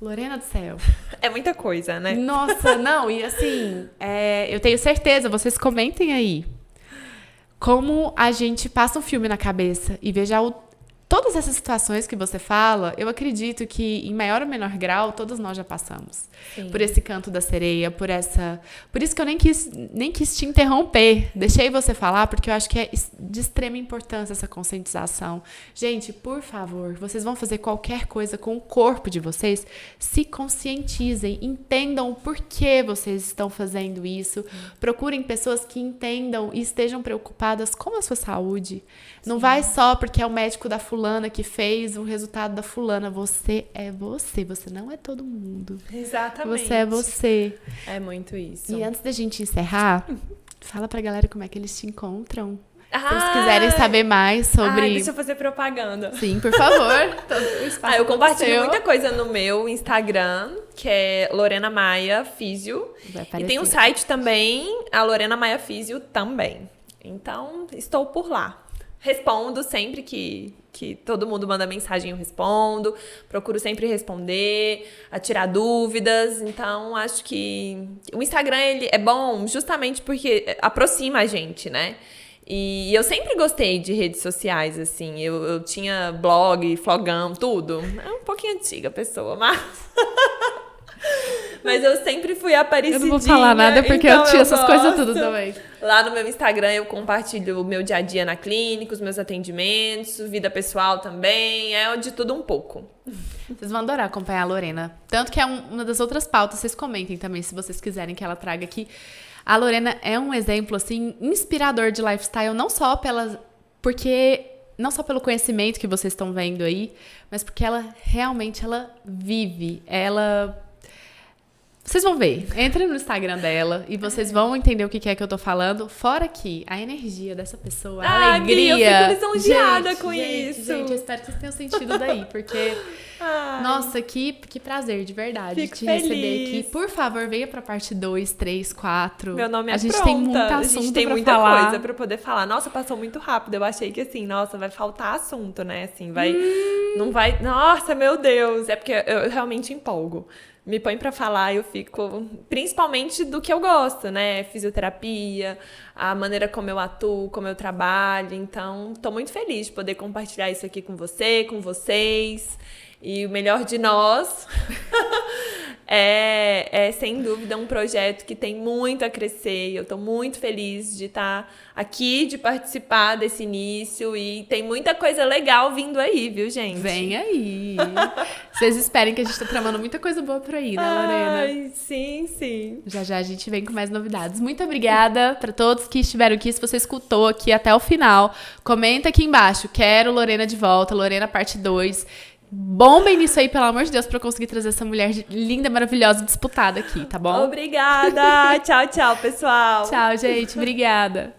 Speaker 1: Lorena do céu.
Speaker 2: É muita coisa, né?
Speaker 1: Nossa, não, e assim, eu tenho certeza, vocês comentem aí. Como a gente passa um filme na cabeça e veja todas essas situações que você fala, eu acredito que em maior ou menor grau, todos nós já passamos. Sim. Por esse canto da sereia, por isso que eu nem quis te interromper. Deixei você falar, porque eu acho que é de extrema importância essa conscientização. Gente, por favor, vocês vão fazer qualquer coisa com o corpo de vocês, se conscientizem, entendam o porquê vocês estão fazendo isso, procurem pessoas que entendam e estejam preocupadas com a sua saúde. Não vai só porque é o médico da fulana que fez o resultado da fulana. Você é você não é todo mundo.
Speaker 2: Exatamente.
Speaker 1: Você é você.
Speaker 2: É muito isso.
Speaker 1: E antes da gente encerrar, fala pra galera como é que eles te encontram. Se eles quiserem saber mais sobre...
Speaker 2: deixa eu fazer propaganda.
Speaker 1: Sim, por favor. Todo o espaço
Speaker 2: eu compartilho muita coisa no meu Instagram, que é Lorena Maia Físio. E tem um site também, a Lorena Maia Físio também. Então, estou por lá. Respondo sempre que todo mundo manda mensagem, eu respondo. Procuro sempre responder, tirar dúvidas. Então, acho que o Instagram ele é bom justamente porque aproxima a gente, né? E eu sempre gostei de redes sociais, assim. Eu tinha blog, flogão, tudo. É um pouquinho antiga a pessoa, mas... Mas eu sempre fui aparecidinha.
Speaker 1: Eu não vou falar nada porque
Speaker 2: então
Speaker 1: eu tinha essas coisas tudo também.
Speaker 2: Lá no meu Instagram eu compartilho o meu dia a dia na clínica, os meus atendimentos, vida pessoal também, é de tudo um pouco.
Speaker 1: Vocês vão adorar acompanhar a Lorena. Tanto que é uma das outras pautas, vocês comentem também se vocês quiserem que ela traga aqui. A Lorena é um exemplo, assim, inspirador de lifestyle, não só pelo conhecimento que vocês estão vendo aí, mas porque ela realmente, ela vive, Vocês vão ver, entra no Instagram dela e vocês vão entender o que é que eu tô falando. Fora que a energia dessa pessoa, a alegria...
Speaker 2: Bia, eu fico lisonjeada com isso.
Speaker 1: Gente, eu espero que vocês tenham sentido daí, porque... Nossa, que prazer, de verdade,
Speaker 2: Fico
Speaker 1: te
Speaker 2: feliz.
Speaker 1: receber aqui. Por favor, venha pra parte 2, 3, 4.
Speaker 2: Meu nome é
Speaker 1: A gente
Speaker 2: pronta.
Speaker 1: tem muito assunto
Speaker 2: A gente tem
Speaker 1: pra
Speaker 2: muita
Speaker 1: falar.
Speaker 2: coisa pra poder falar. Nossa, passou muito rápido. Eu achei que assim, nossa, vai faltar assunto, né? Assim, não vai... Nossa, meu Deus. É porque eu realmente empolgo. Me põe pra falar, eu fico... Principalmente do que eu gosto, né? Fisioterapia, a maneira como eu atuo, como eu trabalho. Então, tô muito feliz de poder compartilhar isso aqui com você, com vocês. E o melhor de nós é sem dúvida um projeto que tem muito a crescer. Eu estou muito feliz de estar aqui, de participar desse início e tem muita coisa legal vindo aí, viu, gente?
Speaker 1: Vem aí! Vocês esperem que a gente tá tramando muita coisa boa por aí, né, Lorena?
Speaker 2: Ai, sim, sim.
Speaker 1: Já a gente vem com mais novidades. Muito obrigada para todos que estiveram aqui. Se você escutou aqui até o final, comenta aqui embaixo. Quero Lorena de volta, Lorena parte 2. Bombem nisso aí, pelo amor de Deus, pra eu conseguir trazer essa mulher linda, maravilhosa, disputada aqui, tá bom?
Speaker 2: Obrigada! Tchau, tchau, pessoal!
Speaker 1: Tchau, gente. Obrigada.